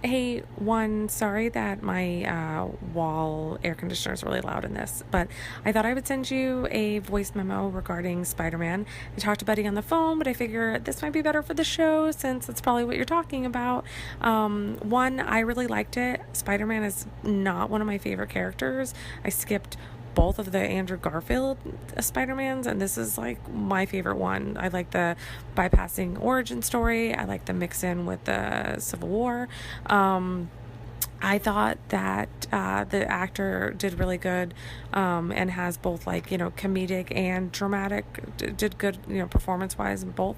Hey, one, sorry that my wall air conditioner is really loud in this, but I thought I would send you a voice memo regarding Spider-Man. I talked to Buddy on the phone, but I figure this might be better for the show since it's probably what you're talking about. One, I really liked it. Spider-Man is not one of my favorite characters. I skipped both of the Andrew Garfield Spider-Mans, and this is like my favorite one. I like the bypassing origin story. I like the mix in with the Civil War. I thought that the actor did really good, and has both comedic and dramatic, did good, performance wise in both.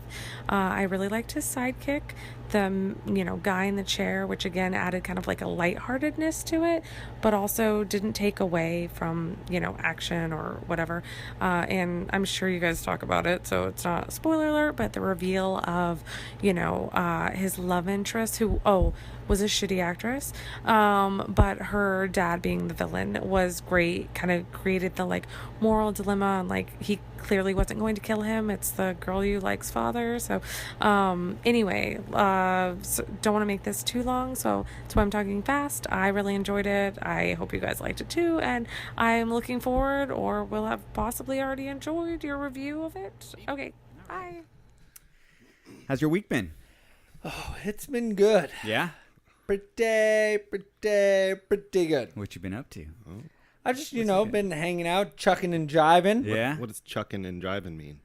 I really liked his sidekick, the guy in the chair, which again added kind of like a lightheartedness to it, but also didn't take away from action or whatever. And I'm sure you guys talk about it, so it's not a spoiler alert. But the reveal of his love interest, who was a shitty actress, but her dad being the villain was great. Kind of created the moral dilemma, and he clearly wasn't going to kill him. It's the girl you like's father. So anyway, so don't want to make this too long, so that's why I'm talking fast. I really enjoyed it. I hope you guys liked it too, and I'm looking forward, or will have possibly already enjoyed your review of it. Okay, bye. How's your week been? Oh, it's been good. Yeah? Pretty good. What you been up to? I just, been hanging out, chucking and jiving. Yeah? What does chucking and driving mean?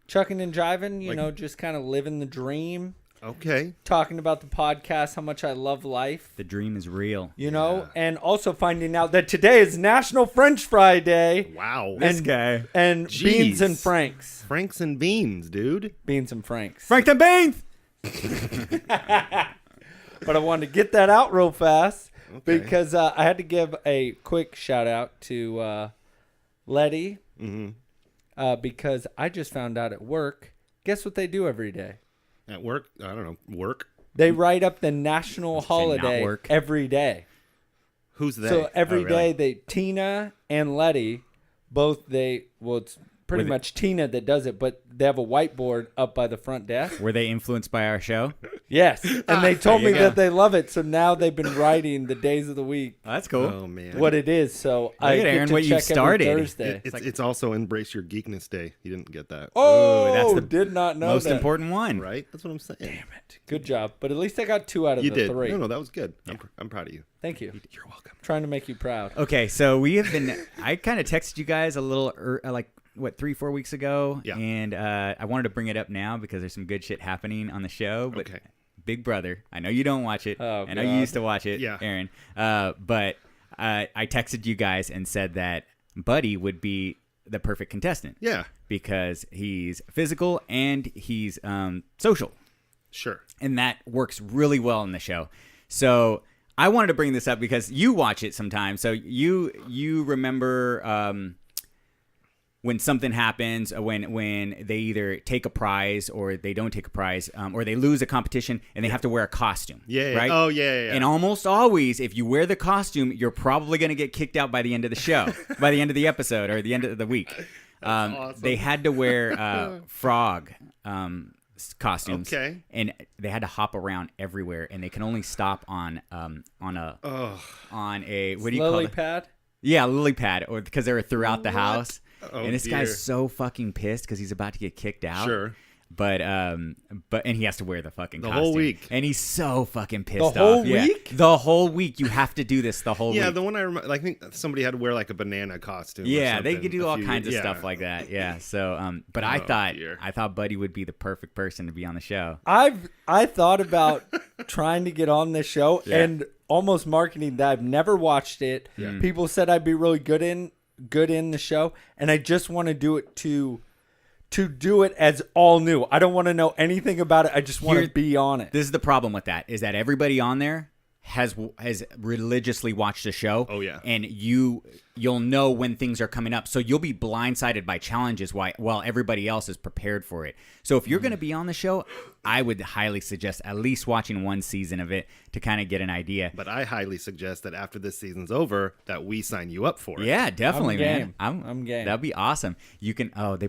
Chucking and jiving, just kind of living the dream. Okay. Talking about the podcast, how much I love life. The dream is real. And also finding out that today is National French Fry Day. Wow. This guy. And Jeez. beans and franks. Franks and beans, dude. Beans and franks. Franklin Beans! But I wanted to get that out real fast Okay. because I had to give a quick shout out to Letty, because I just found out at work. Guess what they do every day? At work? I don't know. Work? They write up the national holiday work. every day. Who's they? So every Oh, day, really? Tina and Letty, it's pretty Were they- much Tina that does it, but they have a whiteboard up by the front desk. Were they influenced by our show? Yes. And they told There me you go. that they love it. So now they've been writing the days of the week, Oh, that's cool. Oh, man. what it is. So I at get Aaron, to what you've check started. every Thursday. It's also Embrace Your Geekness Day. You didn't get that. Oh, that's the did not know Most that. important one. Right? That's what I'm saying. Damn it. Good job. But at least I got 2 out of You the did. 3. No, that was good. I'm proud of you. Thank you. You're welcome. Trying to make you proud. Okay, so we have been. I kind of texted you guys a little, 3-4 weeks ago, Yeah. and I wanted to bring it up now because there's some good shit happening on the show. But Okay. Big Brother, I know you don't watch it. Oh, I know you God. used to watch it, Yeah. Aaron. But I texted you guys and said that Buddy would be the perfect contestant Yeah. because he's physical and he's social. Sure. And that works really well in the show. So I wanted to bring this up because you watch it sometimes. So you remember when something happens, when they either take a prize or they don't take a prize, or they lose a competition and they have to wear a costume. Yeah. Right? Oh, yeah. And almost always, if you wear the costume, you're probably going to get kicked out by the end of the show, by the end of the episode or the end of the week. awesome. They had to wear frog costumes, Okay. and they had to hop around everywhere, and they can only stop on a what do you call Lily it? pad? Yeah, lily pad, or because they were throughout the house. Oh, and this dear. guy's so fucking pissed because he's about to get kicked out. Sure. But and he has to wear the fucking The costume. whole week. And he's so fucking pissed off. The whole Yeah. week? The whole week. You have to do this the whole Yeah, week. the one I remember, I think somebody had to wear like a banana costume. or Yeah, they something could do a all few kinds of years- stuff yeah. like that. Yeah. So, but Oh, I dear. thought Buddy would be the perfect person to be on the show. I thought about trying to get on this show Yeah. and almost marketing that I've never watched it. Yeah. People said I'd be really good in the show, and I just want to do it to do it as all new. I don't want to know anything about it. I just want Here- to be on it. This is the problem with that, is that everybody on there has religiously watched the show. Oh, yeah. And you'll know when things are coming up. So you'll be blindsided by challenges while everybody else is prepared for it. So if you're going to be on the show, I would highly suggest at least watching one season of it to kind of get an idea. But I highly suggest that after this season's over, that we sign you up for it. Yeah, definitely, I'm man. game. I'm game. That'd be awesome. You can. Oh, they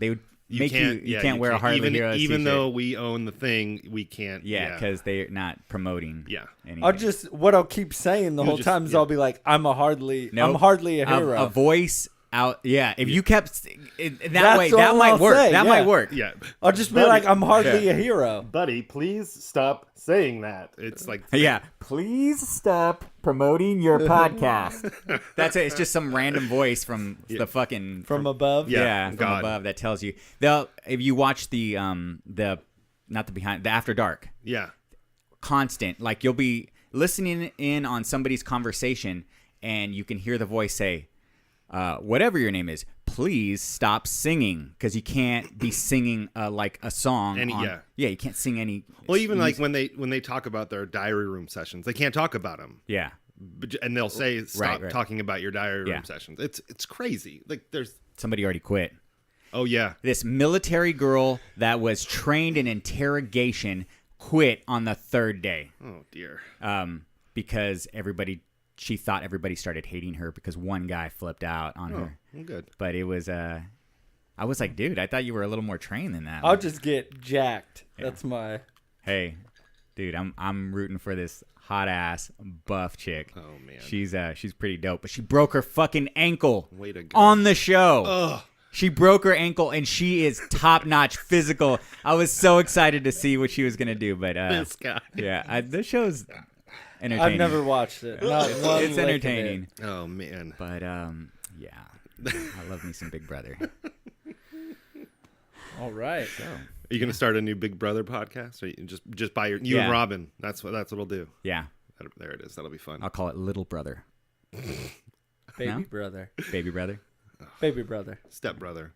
would. make you can't wear a Harley Heroes even t-shirt. though we own the thing, we can't. Yeah, because they're not promoting. Yeah. anything. what I'll keep saying the You'll whole just- time is yeah. I'll be like, I'm hardly a A hero. voice out. Yeah, if you kept that That's way, all that might I'll work. say, That yeah. might work. Yeah. I'll just be Buddy- like, I'm hardly a hero. Buddy, please stop saying that. It's like Yeah. Please stop promoting your podcast. That's it. It's just some random voice from the fucking From above. Yeah. from God. above that tells you. If you watch the After Dark, yeah. constant, like you'll be listening in on somebody's conversation and you can hear the voice say, whatever your name is, please stop singing, because you can't be singing like a song. You can't sing any. Well, even like music. when they talk about their diary room sessions, they can't talk about them. Yeah. And they'll say, "Stop Right. talking about your diary room Yeah. sessions." It's crazy. Like there's. Somebody already quit. Oh yeah. This military girl that was trained in interrogation quit on the third day Oh dear. because she thought everybody started hating her because one guy flipped out on Oh, her. well, good. But it was I was like, dude, I thought you were a little more trained than that. I'll just get jacked. Yeah. That's my. Hey, dude, I'm rooting for this hot ass buff chick. Oh man. She's pretty dope, but she broke her fucking ankle Way to go. on the show. Ugh. She broke her ankle, and she is top notch physical. I was so excited to see what she was gonna do, but This guy. yeah, this show's entertaining. I've never watched it. Not one It's lick of entertaining, it. Oh man. but yeah, I love me some Big Brother. All right. So Are you gonna start a new Big Brother podcast, or you just by you Yeah. and Robin? That's what it'll do. yeah, There it is. That'll be fun. I'll call it Little Brother, Baby No? brother. Baby Brother. Baby brother. Step brother.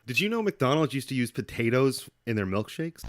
Did you know McDonald's used to use potatoes in their milkshakes?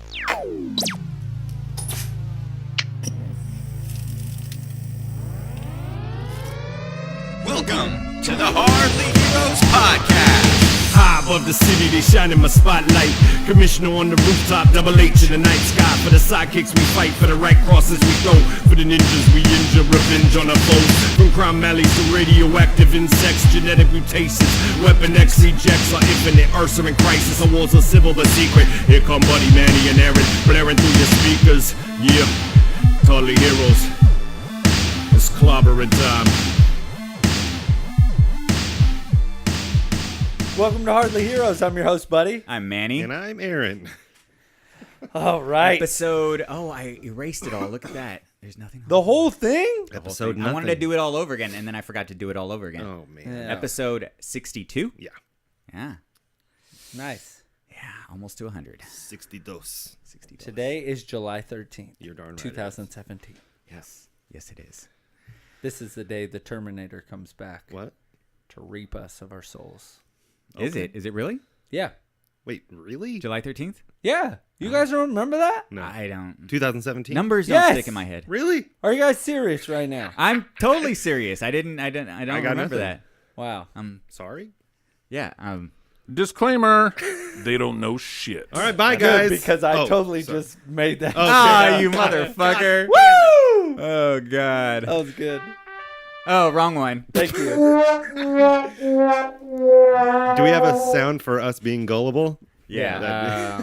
Welcome to the Hardly Heroes Podcast. High above the city, they shine in my spotlight. Commissioner on the rooftop, Double H in the night sky. For the sidekicks we fight, for the right crosses we throw. For the ninjas we injure, revenge on our foes. From crime alleys to radioactive insects, genetic mutations. Weapon X rejects our infinite Ursa in crisis. Our wars are civil but secret. Here come Buddy, Manny, and Aaron, blaring through your speakers. Yeah, Hardly Heroes. It's clobbering time. Welcome to Hardly Heroes. I'm your host, Buddy. I'm Manny. And I'm Aaron. All right. Episode. Oh, I erased it all. Look at that. There's nothing. The whole thing? Episode I wanted to do it all over again, and then I forgot to do it all over again. Oh man. Yeah. Episode 62. Yeah. Yeah. Nice. Yeah. Almost to 100. 62. 60. Today is July 13th, You're darn right. 2017. Yes. Yes, it is. This is the day the Terminator comes back What? to reap us of our souls. Is it? Is it really? Yeah. Wait, really? July 13th? Yeah. You guys don't remember that? No. I don't. 2017. Numbers don't Yes! stick in my head. Really? Are you guys serious right now? I'm totally serious. I don't got remember nothing. that. Wow. Sorry. Yeah. Disclaimer, they don't know shit. All right, bye Good, guys. because I Oh, totally sorry. just made that. Ah, you motherfucker. Woo! Oh, God. That was good. Oh, wrong one. Thank you. Do we have a sound for us being gullible? Yeah.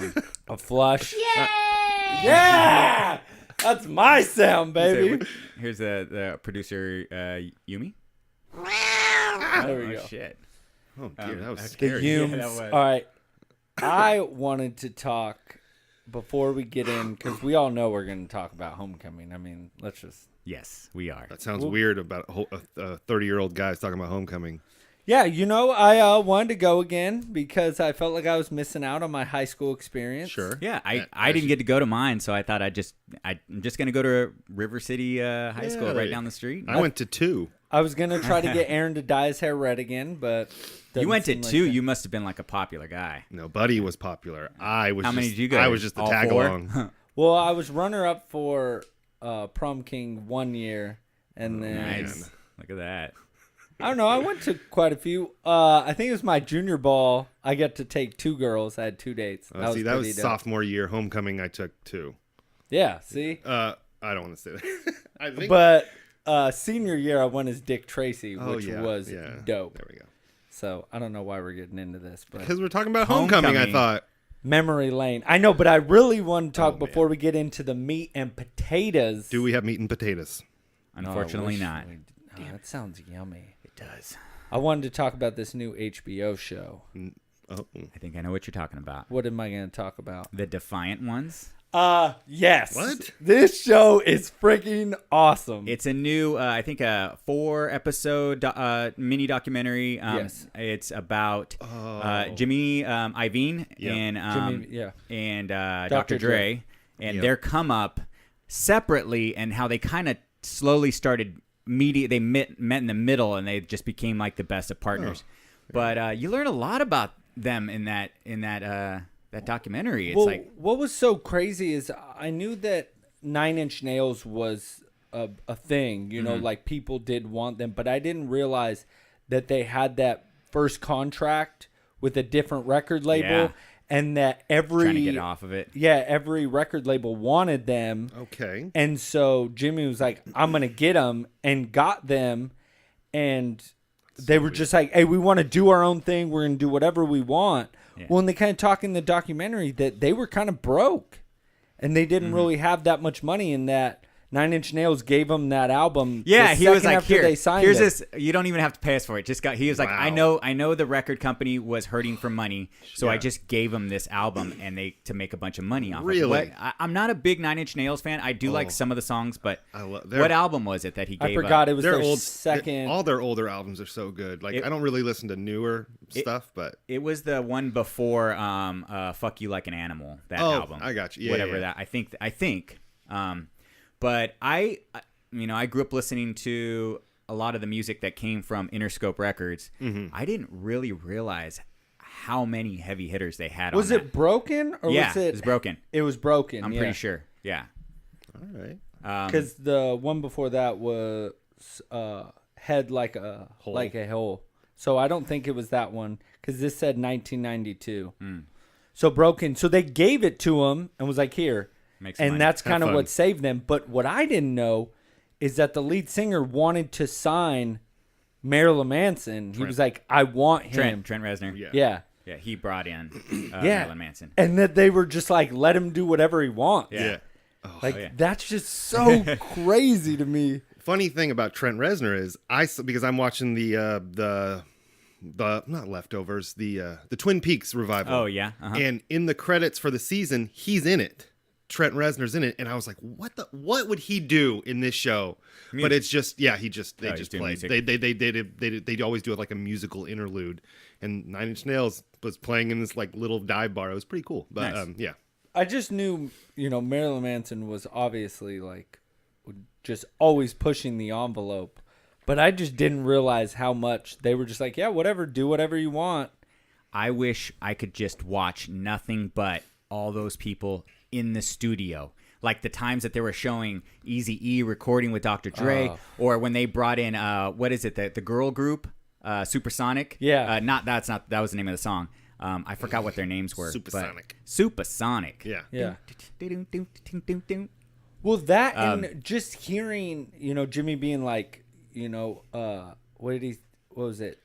A flush. Yeah! That's my sound, baby. Here's the producer, Yumi. There we Oh, go. shit. Oh dear, that was The scary. Humes. Yeah, that was. All right. I wanted to talk before we get in, because we all know we're going to talk about Homecoming. I mean, let's just. Yes, we are. That sounds weird about a 30-year-old guys talking about homecoming. Yeah, you know, I wanted to go again because I felt like I was missing out on my high school experience. Sure. Yeah, Yeah, I didn't get to go to mine, so I thought I'm just gonna go to River City High School Yeah, right down the street. I went to 2. I was going to try to get Aaron to dye his hair red again, but. You went to doesn't seem 2. like that. You must have been like a popular guy. No, Buddy was popular. I was. How many just, did you go? I was just the All tag 4? along. Well, I was runner up for Prom King 1 year, and then. Nice. Look at that. I don't know. I went to quite a few. I think it was my junior ball. I got to take 2 girls. I had 2 dates. See, that pretty was dope. sophomore year homecoming. I took 2. Yeah. See, I don't want to say that. I think. but senior year I went as Dick Tracy, Oh, which yeah, was yeah. dope. There we go. So I don't know why we're getting into this, but Because we're talking about Homecoming, I Homecoming. thought. memory lane. I know, but I really want to talk before we get into the meat and potatoes. Do we have meat and potatoes? No, I Unfortunately, wish not. that sounds yummy. It does. I wanted to talk about this new HBO show. Oh, I think I know what you're talking about. What am I going to talk about? The Defiant Ones. Yes. What? This show is freaking awesome. It's a new, I think, a 4-episode mini documentary. Yes. It's about Jimmy Iovine Yeah. and yeah. and Dr. Dr. Dre, and Yep. their come up separately, and how they kind of slowly started media. They met in the middle, and they just became like the best of partners. But you learn a lot about them in that documentary. It's Well, like, what was so crazy is I knew that Nine Inch Nails was a thing, you know, Mm-hmm. like people did want them, but I didn't realize that they had that first contract with a different record label, Yeah. and that every trying to get off of it. every record label wanted them. okay. And so Jimmy was like, I'm going to get them, and got them. And they were just like, hey, we want to do our own thing. We're going to do whatever we want. Yeah. Well, and they kind of talk in the documentary that they were kind of broke. And they Mm-hmm. didn't really have that much money, in that Nine Inch Nails gave them that album. Yeah, the he was second like, after they signed here's it. this. You don't even have to pay us for it. He was like, Wow. I know the record company was hurting for money, so I Yeah. just gave them this album, and to make a bunch of money off Really? of it. I'm not a big Nine Inch Nails fan. I do like some of the songs, but I love- what album was it that he gave I forgot up? it was Their their old second. all their older albums are so good. Like I don't really listen to newer stuff, but It was the one before "Fuck You Like an Animal." That Oh, album, I got you. Yeah, whatever yeah. that. I think. But I grew up listening to a lot of the music that came from Interscope Records. Mm-hmm. I didn't really realize how many heavy hitters they had. was on it broken? Or Yeah, was it? it was broken. It was broken. I'm pretty sure. Yeah. all right. Because the one before that was head like a hole. So I don't think it was that one, because this said 1992. So broken. So they gave it to him and was like, here. Make some And money. that's kind of fun. what saved them. But what I didn't know is that the lead singer wanted to sign Marilyn Manson. He was like, I want him. Trent Reznor. Yeah. Yeah. Yeah, he brought in Yeah. Marilyn Manson. And that they were just like, let him do whatever he wants. Yeah. Like, yeah. that's just so crazy to me. Funny thing about Trent Reznor is because I'm watching the not leftovers, the Twin Peaks revival. Oh, yeah. Uh-huh. And in the credits for the season, he's in it. Trent Reznor's in it, and I was like, what would he do in this show? But it's just they he's just doing played. music. They always do it like a musical interlude, and Nine Inch Nails was playing in this like little dive bar. It was pretty cool. But Nice. yeah. I just knew, Marilyn Manson was obviously like just always pushing the envelope, but I just didn't realize how much they were just like, yeah, whatever, do whatever you want. I wish I could just watch nothing but all those people in the studio. Like the times that they were showing Eazy-E recording with Dr. Dre, or when they brought in what is it, the girl group, Supersonic? Yeah. That was the name of the song. I forgot what their names were. but- Supersonic. Supersonic. Yeah. Yeah. Yeah. Well, that and just hearing, Jimmy being like, what was it?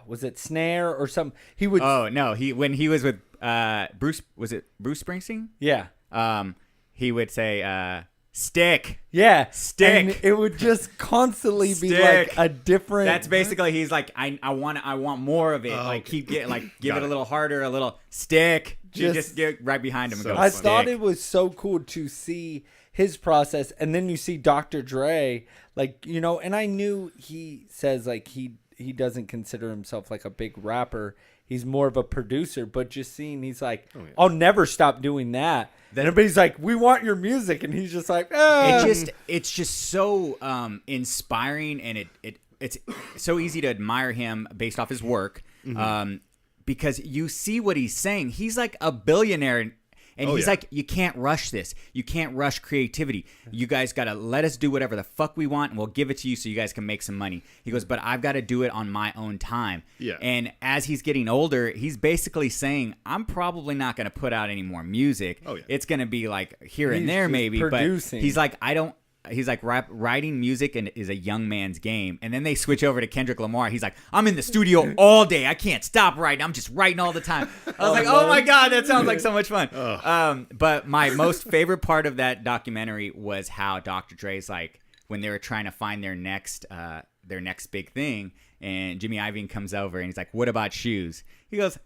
Was it Snare or something? He would, Oh no, when he was with Bruce, was it Bruce Springsteen? yeah. He would say stick. Yeah. Stick. And it would just constantly be Stick. like a different. That's basically he's like I want more of it. Like keep give Got it a it. little harder, a little stick. Just- Just get right behind him and So go. I stick. thought it was so cool to see his process, and then you see Dr. Dre, like, and I knew he says like he doesn't consider himself like a big rapper. He's more of a producer, but just seeing he's like, I'll never stop doing that. Then everybody's like, we want your music, and he's just like, It's just so inspiring, and it's so easy to admire him based off his work, because you see what he's saying. He's like a billionaire, and he's yeah. like, you can't rush this. You can't rush creativity. You guys got to let us do whatever the fuck we want, and we'll give it to you so you guys can make some money. He goes, but I've got to do it on my own time. Yeah. And as he's getting older, he's basically saying, I'm probably not going to put out any more music. Oh, yeah. It's going to be like here He's and there just maybe, producing. but he's like, I don't writing music and is a young man's game, and then they switch over to Kendrick Lamar. He's like, I'm in the studio all day. I can't stop writing. I'm just writing all the time. I was like, oh my god, that sounds like so much fun. But my most favorite part of that documentary was how Dr. Dre's like when they were trying to find their next big thing, and Jimmy Iovine comes over and he's like, what about shoes? He goes,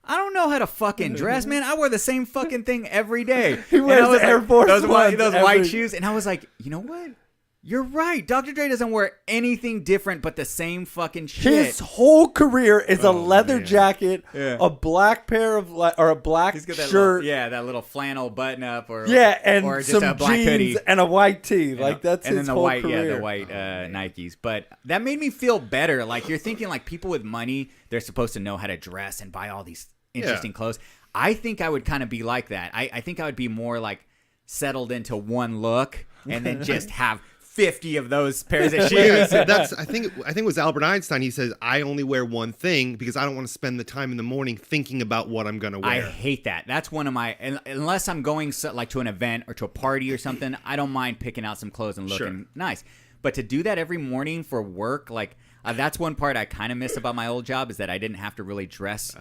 I don't know how to fucking dress, man. I wear the same fucking thing every day. He wears Air Force those Ones white shoes. And I was like, you know what? You're right. Dr. Dre doesn't wear anything different but the same fucking shit. His whole career is a leather jacket, a black pair of or a black He's got that shirt. that little flannel button up, or And or just some a black jeans hoodie. and a white tee. Like that's and his then the whole white, career. the white Nikes. But that made me feel better. Like you're thinking, like people with money, they're supposed to know how to dress and buy all these interesting clothes. I think I would kind of be like that. I think I would be more like settled into one look and then just have 50 of those pairs of shoes. I think it was Albert Einstein. He says, I only wear one thing because I don't want to spend the time in the morning thinking about what I'm going to wear. I hate that. That's one of my, unless I'm going like to an event or to a party or something, I don't mind picking out some clothes and looking nice. But to do that every morning for work, like that's one part I kind of miss about my old job, is that I didn't have to really dress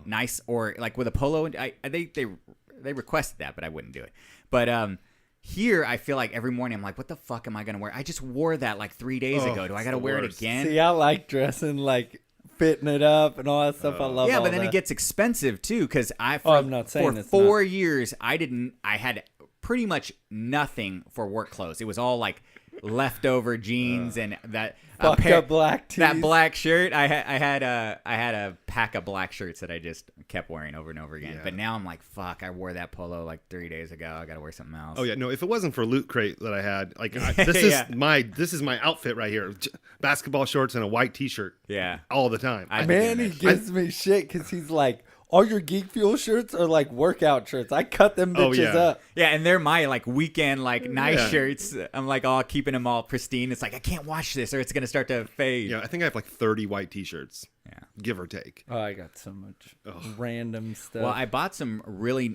nice, or like with a polo. They requested that, but I wouldn't do it. But here, I feel like every morning I'm like, what the fuck am I going to wear? I just wore that like 3 days ago. Do I got to wear it again? See, I like dressing, like fitting it up and all that stuff. I love all but then that. it gets expensive too, because I'm not saying for it's 4 years, I had pretty much nothing for work clothes. It was all like leftover jeans and that black tees. That black shirt. I had a pack of black shirts that I just kept wearing over and over again. But now I'm like, fuck, I wore that polo like 3 days ago. I got to wear something else. Oh yeah, no. If it wasn't for Loot Crate that I had, like this is my outfit right here: basketball shorts and a white T-shirt. Yeah, all the time. Man, he gives me shit because he's like, all your Geek Fuel shirts are like workout shirts. I cut them bitches up. Yeah, and they're my like weekend like nice shirts. I'm like all keeping them all pristine. It's like I can't wash this or it's gonna start to fade. Yeah, I think I have like 30 white T-shirts. Yeah, give or take. Oh, I got so much random stuff. Well, I bought some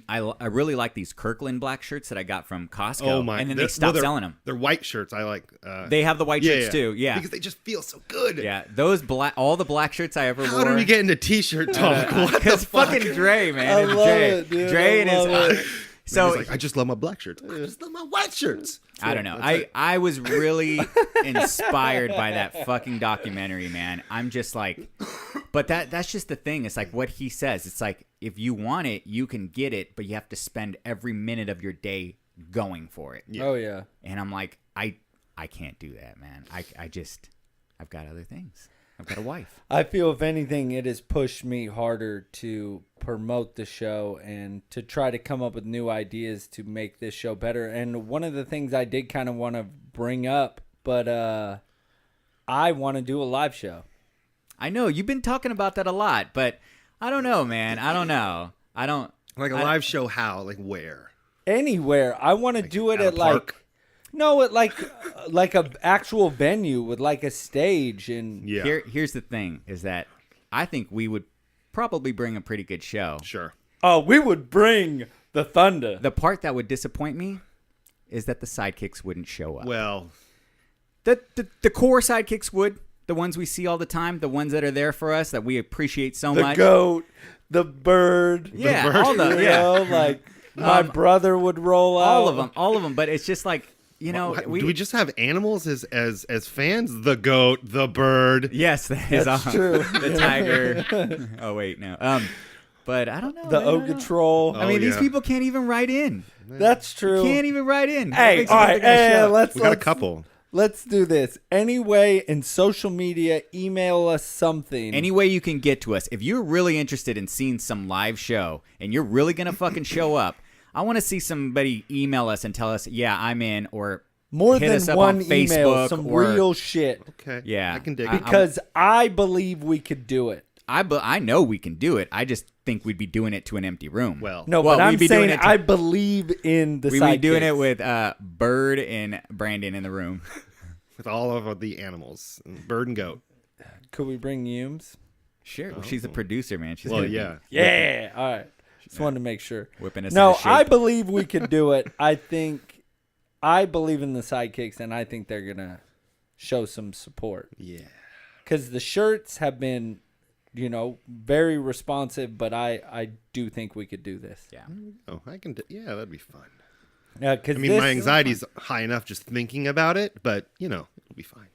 I really like these Kirkland black shirts that I got from Costco. Oh my! And then they stopped selling them. They're white shirts. I like. They have the white shirts too. Yeah, because they just feel so good. Yeah, those all the black shirts I ever wore. How did we get into T-shirt talk? Because fucking Dre, man. I love it, dude. Dre and his. So like, I just love my black shirts. I just love my white shirts. I don't know. I was really inspired by that fucking documentary, man. I'm just like, but that's just the thing. It's like what he says. It's like if you want it, you can get it, but you have to spend every minute of your day going for it. Yeah. Oh yeah. And I'm like, I can't do that, man. I've got other things. I've got a wife. I feel, if anything, it has pushed me harder to promote the show and to try to come up with new ideas to make this show better. And one of the things I did kind of want to bring up, but I want to do a live show. I know you've been talking about that a lot, but I don't know, man. I don't know. I don't like a live show. How? Like where? Anywhere. I want to do it at like. No, it like a actual venue with like a stage and Here's the thing: is that I think we would probably bring a pretty good show. Sure. Oh, we would bring the thunder. The part that would disappoint me is that the sidekicks wouldn't show up. Well, the core sidekicks would. The ones we see all the time, the ones that are there for us that we appreciate so much. The goat, the bird, all like my brother would roll out. all of them. But it's just like. You know, do we just have animals as fans? The goat, the bird. Yes, that's true. The tiger. Oh wait, no. But I don't know. The Ogatroll. I mean, these people can't even write in. That's true. Can't even write in. Hey, all right. We got a couple. Let's do this. Anyway, in social media, email us something. Any way you can get to us. If you're really interested in seeing some live show and you're really gonna fucking show up. I want to see somebody email us and tell us, yeah, I'm in, or more hit than us up one on Facebook, email, some real shit. Okay, yeah, I can dig it. Because I believe we could do it. I know we can do it. I just think we'd be doing it to an empty room. But I'm saying I believe in the sidekicks. We'd be doing it with Bird and Brandon in the room. With all of the animals, bird and goat. Could we bring Humes? Sure. Well, she's a producer, man. She's Yeah. All right. Just wanted to make sure. Whipping us. No, I believe we can do it. I think I believe in the sidekicks, and I think they're gonna show some support. Yeah. Because the shirts have been, very responsive, but I do think we could do this. Yeah. Oh, I can. Yeah, that'd be fun. Yeah, I mean, my anxiety's high enough just thinking about it, but it'll be fine.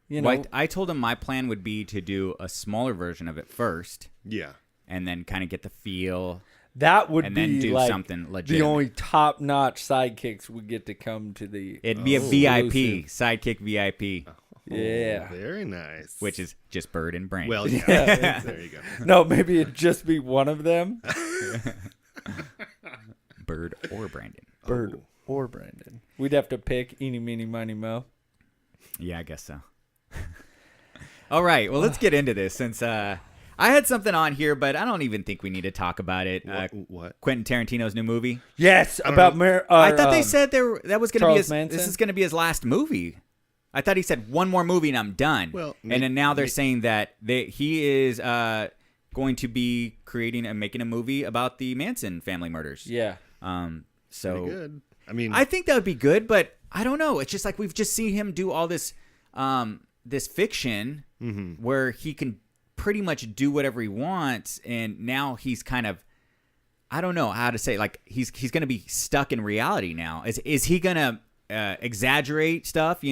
Well, I told him my plan would be to do a smaller version of it first, Yeah. and then kind of get the feel. that would and be then do like something the legitimate. only top-notch sidekicks would get to come to the. It'd be a VIP, exclusive. sidekick VIP, Yeah. Oh, very nice. which is just Bird and Brain. well, yeah. There you go. No, maybe it'd just be one of them. Bird or Brandon. Bird or Brandon. We'd have to pick eeny, meeny, miny, mo. Yeah, I guess so. All right, well, let's get into this since I had something on here, but I don't even think we need to talk about it. What? Quentin Tarantino's new movie. Yes, about I thought they said that was going to be Charles his, Manson? this is going to be his last movie. I thought he said one more movie and I'm done. Well, and then now they're saying that he is going to be creating and making a movie about the Manson family murders. Yeah. So Pretty good. I mean, I think that would be good, but I don't know. It's just like we've just seen him do all this this fiction where he can pretty much do whatever he wants, and now he's kind of, I don't know how to say, like he's going to be stuck in reality now. Is he going to exaggerate stuff?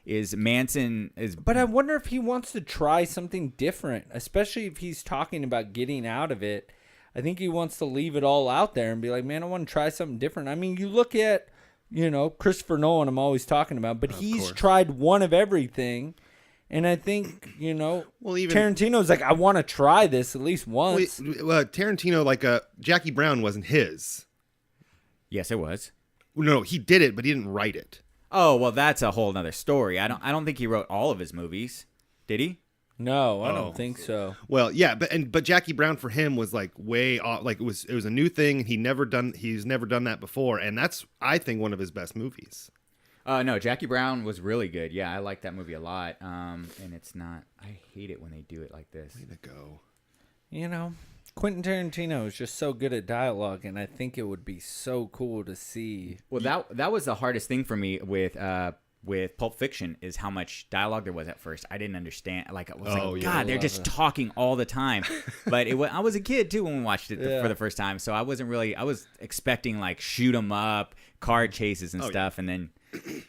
Is Manson is? But I wonder if he wants to try something different, especially if he's talking about getting out of it. I think he wants to leave it all out there and be like, man, I want to try something different. I mean, you look at, Christopher Nolan, I'm always talking about, but he's tried one of everything. And I think, Well, even- Tarantino's like, I want to try this at least once. Tarantino, Jackie Brown wasn't his. Yes, it was. No, he did it, but he didn't write it. Oh well, that's a whole nother story. I don't think he wrote all of his movies. Did he? No, I Oh. don't think so. Well, yeah, but Jackie Brown for him was like way off. Like it was a new thing. He's never done that before, and that's, I think, one of his best movies. No, Jackie Brown was really good. Yeah, I like that movie a lot. And it's not. I hate it when they do it like this. Way to go. Quentin Tarantino is just so good at dialogue, and I think it would be so cool to see. Well, that was the hardest thing for me with Pulp Fiction is how much dialogue there was at first. I didn't understand. Like, I was like, yeah. God, they're just talking all the time. But I was a kid too when we watched it Yeah. for the first time, so I wasn't really. I was expecting like shoot 'em up, car chases and stuff, and then.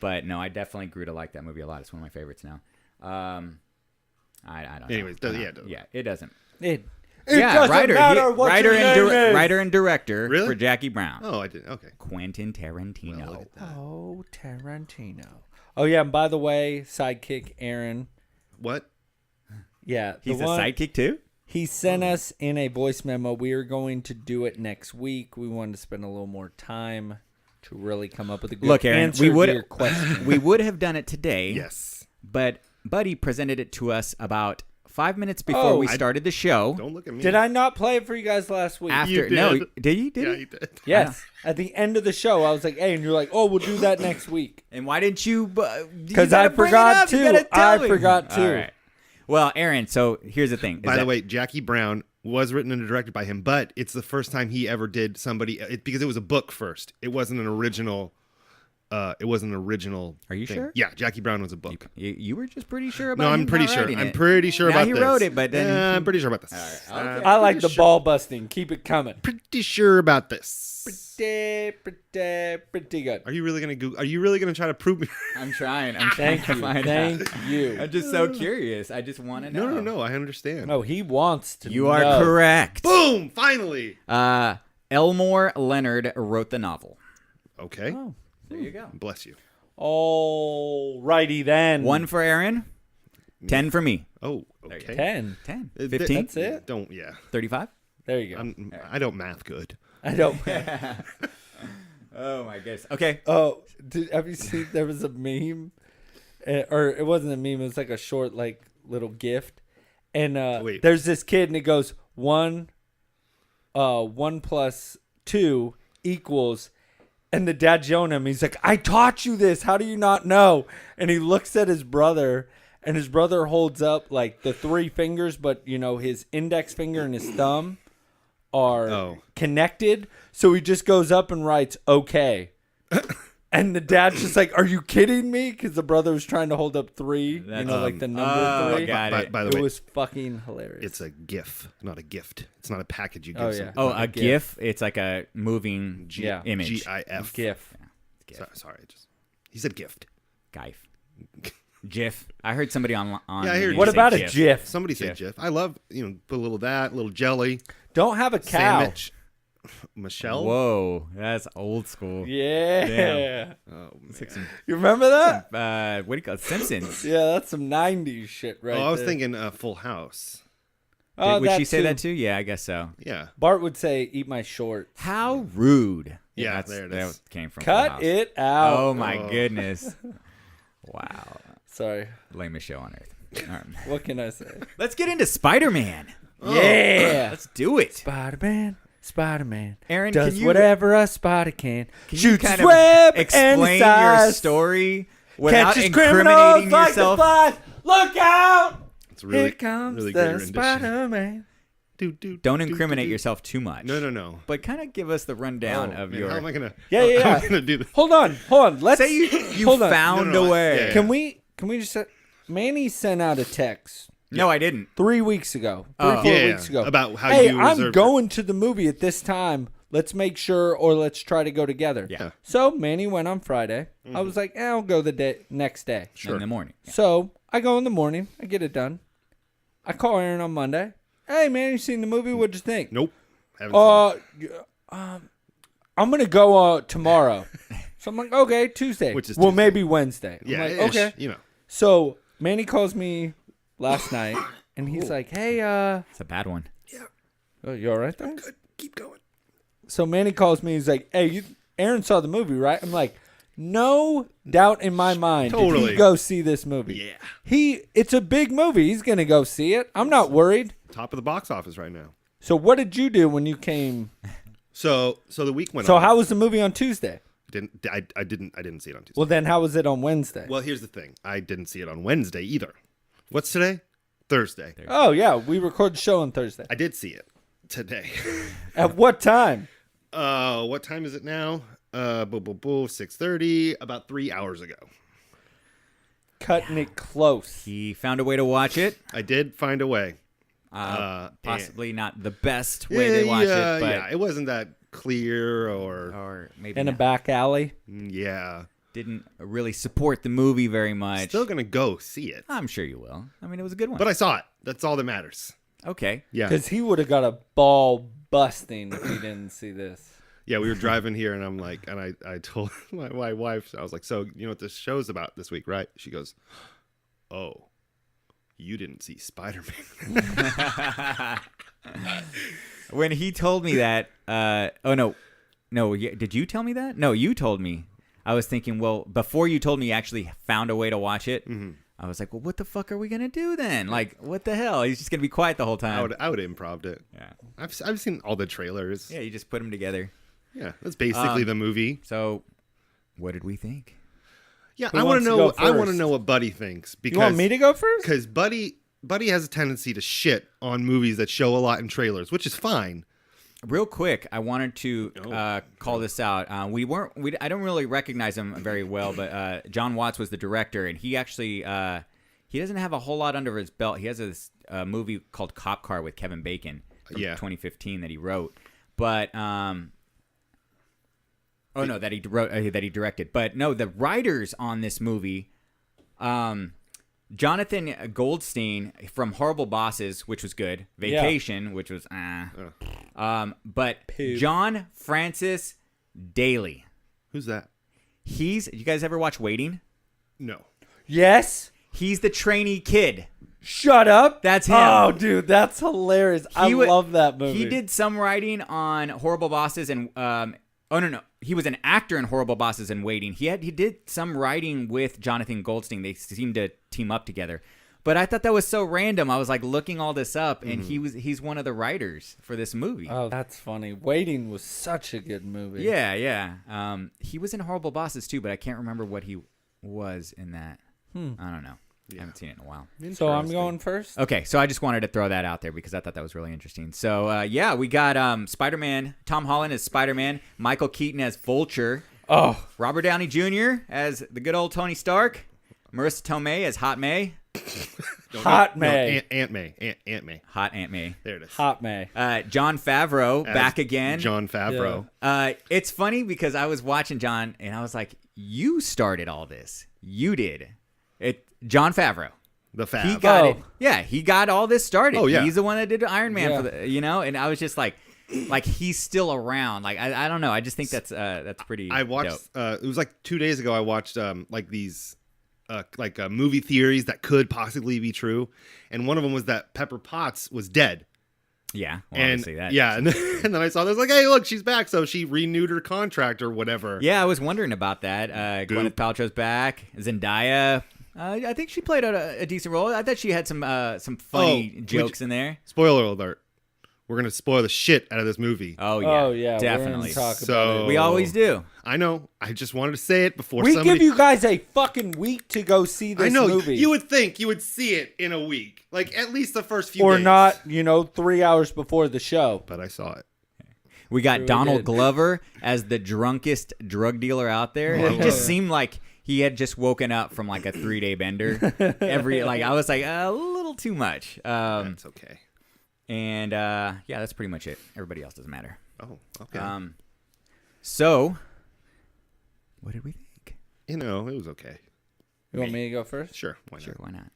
But no, I definitely grew to like that movie a lot. It's one of my favorites now. I don't. Anyways, know. it doesn't. Yeah, it doesn't. It Yeah, doesn't writer, matter what writer, your and name is. writer and director Really? for Jackie Brown. Oh, I did. Okay. Quentin Tarantino. Well, look at that. Oh, Tarantino. Oh, yeah, and by the way, sidekick Aaron. What? Yeah. He's the a one, sidekick too? He sent us in a voice memo. We are going to do it next week. We wanted to spend a little more time to really come up with a good Look, Aaron, answer we to would your question. we would have done it today. Yes. But Buddy presented it to us about 5 minutes before we started the show. Don't look at me. Did I not play it for you guys last week? After You no, did. did you? Did Yeah, you? you did. Yes. At the end of the show, I was like, hey, and you're like, oh, we'll do that next week. And why didn't you? Because I forgot to. I forgot to. All right. Well, Aaron. So here's the thing. By the way, Jackie Brown was written and directed by him, but it's the first time he ever did because it was a book first. It wasn't an original. Are you thing. sure? Yeah, Jackie Brown was a book. you were just pretty sure about. No, him I'm pretty not sure. writing I'm it. pretty sure Now about he this. wrote it, but then Yeah, I'm pretty sure about this. Okay. I like the ball busting. Keep it coming. Pretty sure about this. Pretty good. Are you really gonna Are you really gonna try to prove me? I'm trying. I'm trying Thank to you. find Thank out. you. I'm just so curious. I just want to know. No. I understand. No, he wants to You are know. correct. Boom! Finally. Elmore Leonard wrote the novel. Okay. Oh. There you go. Bless you. All righty then. 1 for Aaron, 10 for me. Oh, you okay. 10. 10, Uh, 15, That's it? Don't. Yeah. 35. There you go. I don't math good. I don't. Oh my goodness. Okay. Oh, have you seen? There was a meme, or it wasn't a meme. It was like a short, like little gift, and Wait. there's this kid, and it goes 1 plus 2 equals, and the dad's yelling at him. He's like, "I taught you this. How do you not know?" And he looks at his brother, and his brother holds up like the 3 fingers, but his index finger and his thumb are connected. So he just goes up and writes "okay." And the dad's just like, "Are you kidding me?" Because the brother was trying to hold up 3. That's- like the number 3. got it. By the It way, was fucking hilarious. it's a GIF, not a gift. It's not a package you give. Oh, someone. yeah. Oh, a a GIF. GIF. It's like a moving Yeah. image. GIF. GIF. Sorry, he said gift. GIF. GIF. I heard somebody on Yeah, I the heard news you What say about a GIF. GIF? Somebody said GIF. GIF. I love, put a little of that, a little jelly, Don't have a cow. sandwich. Michelle. Whoa, that's old school. Yeah. Damn. Oh, It's like You remember that? some, what do you call it? Simpsons. Yeah, that's some 90s shit right I was there. thinking Full House. Oh, Would she that say too. that too? Yeah, I guess so. Yeah. Bart would say, "Eat my shorts." How rude. Yeah, that's, there it that is. came from Full Cut House. it out. Oh my Oh. goodness. Wow. Sorry. Lamest show on earth. All right. What can I say? Let's get into Spider-Man. Yeah. Let's do it. Spider-Man Aaron, does can you- whatever a spider can. Can you Shoots kind his web of explain and your size. story without Catches incriminating criminals like the yourself? flies. Look out! It's really, Here comes really great the rendition. Spider-Man. Don't incriminate yourself too much. No. But kind of give us the rundown of Man, your. how am I gonna? Yeah. How am I gonna do this? Hold on. Let's Say you hold on. found No, a way. yeah. Can we just say, Manny sent out a text No, I didn't. 3 weeks ago. Oh. 4 Yeah, weeks ago. about how hey, you I'm reserved going to the movie at this time. Let's make sure, or let's try to go together. Yeah. So Manny went on Friday. I was like, I'll go the next day. In the morning. Yeah. So I go in the morning. I get it done. I call Aaron on Monday. Hey, man, you seen the movie? What'd you think? Nope. Haven't seen it. I'm gonna go tomorrow. So I'm like, okay, Tuesday. Which is well, Tuesday. maybe Wednesday. I'm Yeah. like, ish, okay. So Manny calls me last night, and he's like, hey, It's a bad one. oh, you all right there? Good. Keep going. So Manny calls me. He's like, hey, Aaron saw the movie, right? I'm like, no doubt in my mind. Did Totally. he go see this movie? Yeah. It's a big movie. He's gonna go see it. I'm not worried. Top of the box office right now. So what did you do when you came? So the week went So on. how was the movie on Tuesday? I didn't see it on Tuesday. Well, then how was it on Wednesday? Well, here's the thing. I didn't see it on Wednesday either. What's today? Thursday. Oh yeah, we recorded the show on Thursday. I did see it today. At what time? What time is it now? 6:30. About 3 hours ago. Cutting it close. He found a way to watch it. I did find a way. Possibly not the best way to watch it, but yeah, it wasn't that clear or maybe In a not. back alley. yeah. Didn't really support the movie very much. Still gonna go see it, I'm sure you will. I mean, it was a good one. but I saw it. That's all that matters. Okay. Yeah, Because he would have got a ball busting if he didn't see this. yeah. We were driving here, and I'm like, and I told my wife, I was like, so you know what this show's about this week, right? She goes, oh, you didn't see Spider-Man. When he told me that, did you tell me that? No, you told me. I was thinking, well, before you told me you actually found a way to watch it, I was like, well, what the fuck are we gonna do then? Like, what the hell? He's just gonna be quiet the whole time. I would have improved it. Yeah. I've seen all the trailers. Yeah, you just put them together. Yeah, that's basically the movie. So, what did we think? Yeah, Who I want wants to to know. go I want to first? know what Buddy thinks because You want me to go first? because Buddy has a tendency to shit on movies that show a lot in trailers, which is fine. Real quick, I wanted to call this out. I don't really recognize him very well, but John Watts was the director, and he actually he doesn't have a whole lot under his belt. He has this movie called Cop Car with Kevin Bacon from 2015 that he wrote, but that he wrote that he directed. But no, the writers on this movie, Jonathan Goldstein from Horrible Bosses, which was good, Vacation, which was but John Francis Daly. Who's that? You guys ever watch Waiting? No. Yes. He's the trainee kid. Shut up. That's him. Oh, dude, that's hilarious. I love that movie. He did some writing on Horrible Bosses and no. He was an actor in Horrible Bosses and Waiting. He did some writing with Jonathan Goldstein. They seemed to team up together. But I thought that was so random. I was like looking all this up, and he's one of the writers for this movie. Oh, that's funny. Waiting was such a good movie. Yeah. He was in Horrible Bosses too, but I can't remember what he was in that. I don't know. I haven't seen it in a while. So I'm going first. Okay, so I just wanted to throw that out there because I thought that was really interesting. So, we got Spider-Man. Tom Holland as Spider-Man. Michael Keaton as Vulture. Oh, Robert Downey Jr. as the good old Tony Stark. Marissa Tomei as Hot May. Hot May. Aunt May. Aunt May. Hot Aunt May. There it is. Hot May. John Favreau As back again. John Favreau. It's funny because I was watching John and I was like, "You started all this. You did it." John Favreau. The Fab. He got Oh. it. Yeah, he got all this started. Oh, yeah. He's the one that did Iron Man Yeah. for the, and I was just like he's still around. Like I don't know. I just think that's pretty. I watched. dope. It was like 2 days ago. I watched like these, movie theories that could possibly be true, and one of them was that Pepper Potts was dead. Yeah, well, And obviously that. yeah, and then I saw this like, hey, look, she's back. So she renewed her contract or whatever. Yeah, I was wondering about that. Gwyneth Paltrow's back. Zendaya. I think she played a decent role. I thought she had some funny jokes in there. Spoiler alert. We're gonna spoil the shit out of this movie. Oh yeah, Oh yeah, definitely. We're gonna talk So- about it. We always do. I know. I just wanted to say it before We somebody. give you guys a fucking week to go see this I know. movie. You would think you would see it in a week, like at least the first few or days. not, 3 hours before the show. But I saw it. We got Really Donald did. Glover as the drunkest drug dealer out there. It just seemed like he had just woken up from like a 3-day bender. I was like a little too much. That's okay. And yeah, that's pretty much it. Everybody else doesn't matter. Oh, okay. So what did we think? It was okay. You want me to go first? Sure. Why Sure, not? why not?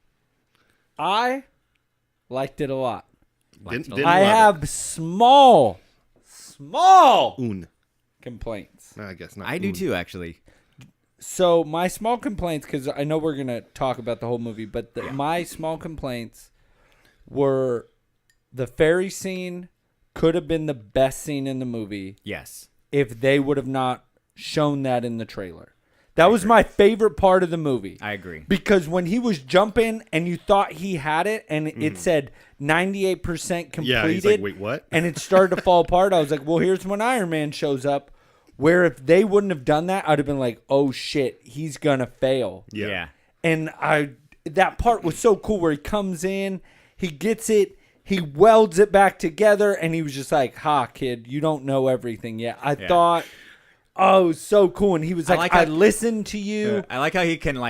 I liked it a lot. Didn't I love have small it. Un. complaints. I guess not. I do un. too, actually. So my small complaints, because I know we're gonna talk about the whole movie, but my small complaints were the ferry scene could have been the best scene in the movie Yes. if they would have not shown that in the trailer. That was my favorite part of the movie. I agree. Because when he was jumping and you thought he had it and it said 98% completed. Yeah, he's like, wait, what? And it started to fall apart. I was like, well, here's when Iron Man shows up. Where if they wouldn't have done that, I'd have been like, oh shit, he's going to fail. Yeah. And that part was so cool where he comes in, he gets it, he welds it back together, and he was just like, ha, kid, you don't know everything yet. I thought, oh, it was so cool. And he was I like, like I how- listened to you. I like how he can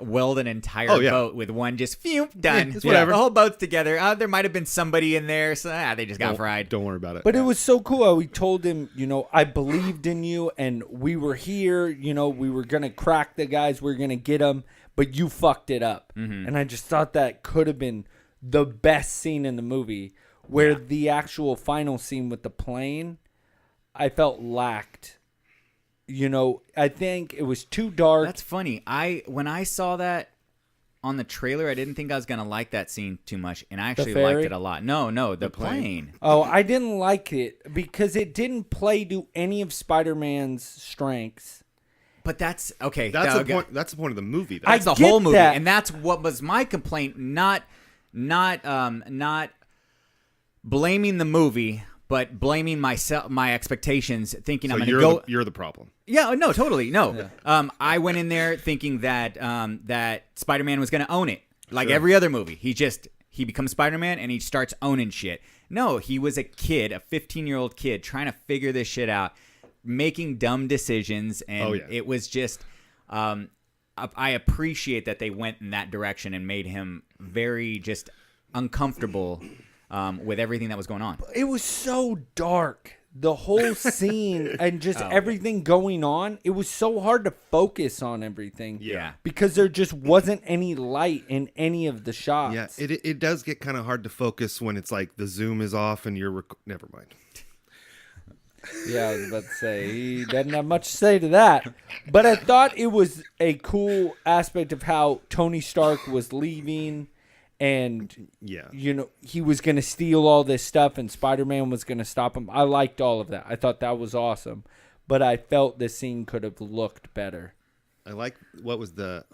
weld an entire Oh, yeah. boat with one just phew done. it's whatever. The whole boat's together. There might have been somebody in there, so they just got fried. Don't worry about it. But it was so cool how he told him, I believed in you and we were here, we were going to crack the guys, we were going to get them, but you fucked it up. Mm-hmm. And I just thought that could have been the best scene in the movie where the actual final scene with the plane, I felt lacked. I think it was too dark. That's funny. When I saw that on the trailer, I didn't think I was gonna like that scene too much, and I actually liked ferry? it a lot. No, the plane. Oh, I didn't like it because it didn't play to any of Spider-Man's strengths. But that's okay. that's no, the point. That's the point of the movie. Though. That's the get whole movie, that. and that's what was my complaint. Not blaming the movie, but blaming myself, my expectations, thinking so I'm gonna go. you're the problem. Yeah, no, totally, no. I went in there thinking that that Spider-Man was going to own it, like every other movie. He becomes Spider-Man and he starts owning shit. No, he was a kid, a 15-year-old kid, trying to figure this shit out, making dumb decisions, and it was just. I appreciate that they went in that direction and made him very just uncomfortable with everything that was going on. It was so dark. The whole scene and just everything going on, it was so hard to focus on everything. Yeah. Because there just wasn't any light in any of the shots. Yeah, it does get kind of hard to focus when it's like the zoom is off and you're never mind. Yeah, I was about to say, he doesn't have much to say to that. But I thought it was a cool aspect of how Tony Stark was leaving and, Yeah. he was going to steal all this stuff and Spider-Man was going to stop him. I liked all of that. I thought that was awesome. But I felt the scene could have looked better. I like what's the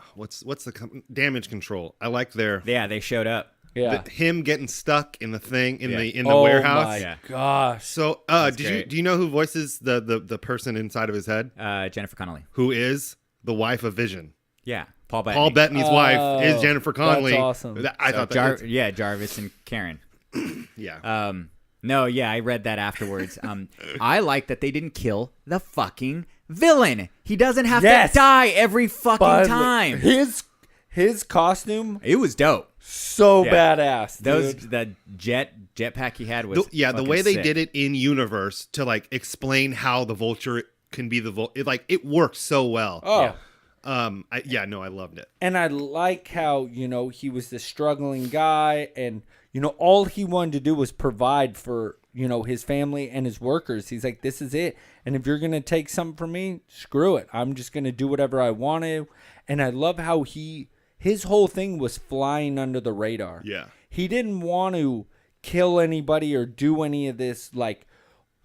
damage control. I like their Yeah, they showed up. Yeah. him getting stuck in the thing in the Oh warehouse. my Yeah. gosh. So, great. do you know who voices the person inside of his head? Jennifer Connelly. Who is the wife of Vision? Yeah, Paul Bettany. Paul Bettany's wife is Jennifer Connelly. that's awesome. I thought that. Jarvis and Karen. Yeah. No, yeah, I read that afterwards. I like that they didn't kill the fucking villain. He doesn't have Yes. to die every fucking But time. his costume It was dope. so Yeah. badass. Those dude. the jetpack he had was The fucking way they sick. did it in universe to like explain how the Vulture can be the it works so well. Oh. I loved it. And I like how, he was the struggling guy and, all he wanted to do was provide for, his family and his workers. He's like, this is it. And if you're going to take something from me, screw it. I'm just going to do whatever I want to. And I love how his whole thing was flying under the radar. Yeah. He didn't want to kill anybody or do any of this like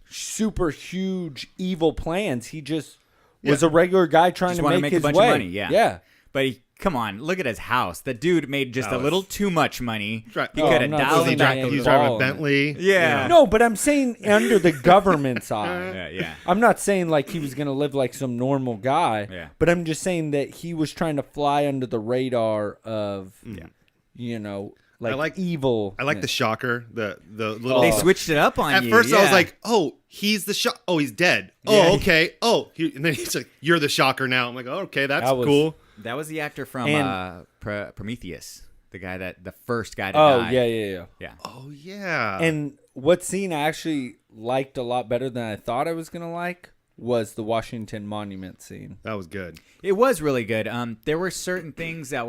super huge evil plans. He just was a regular guy trying Just to wanted to make make a his bunch way. of money, yeah. Yeah. But come on, look at his house. The dude made just a little too much money. Right. He Oh, could I'm have not dialed saying it that back he a was He's little. driving a balling it. Bentley. Yeah. No, but I'm saying under the government's eye. Yeah. I'm not saying like he was going to live like some normal guy. Yeah. But I'm just saying that he was trying to fly under the radar of, like, I like- evil. I like the shocker. The little. They switched it up on At you. first, I was yeah. like, "Oh, he's the shock. Oh, he's dead. Yeah. Oh, okay. Oh," and then he's like, "You're the shocker now." I'm like, "Oh, okay, that's That was- cool." that was the actor from And- Prometheus, the first guy to Oh, die. yeah. Oh yeah. And what scene I actually liked a lot better than I thought I was going to like was the Washington Monument scene. that was good. It was really good. There were certain things that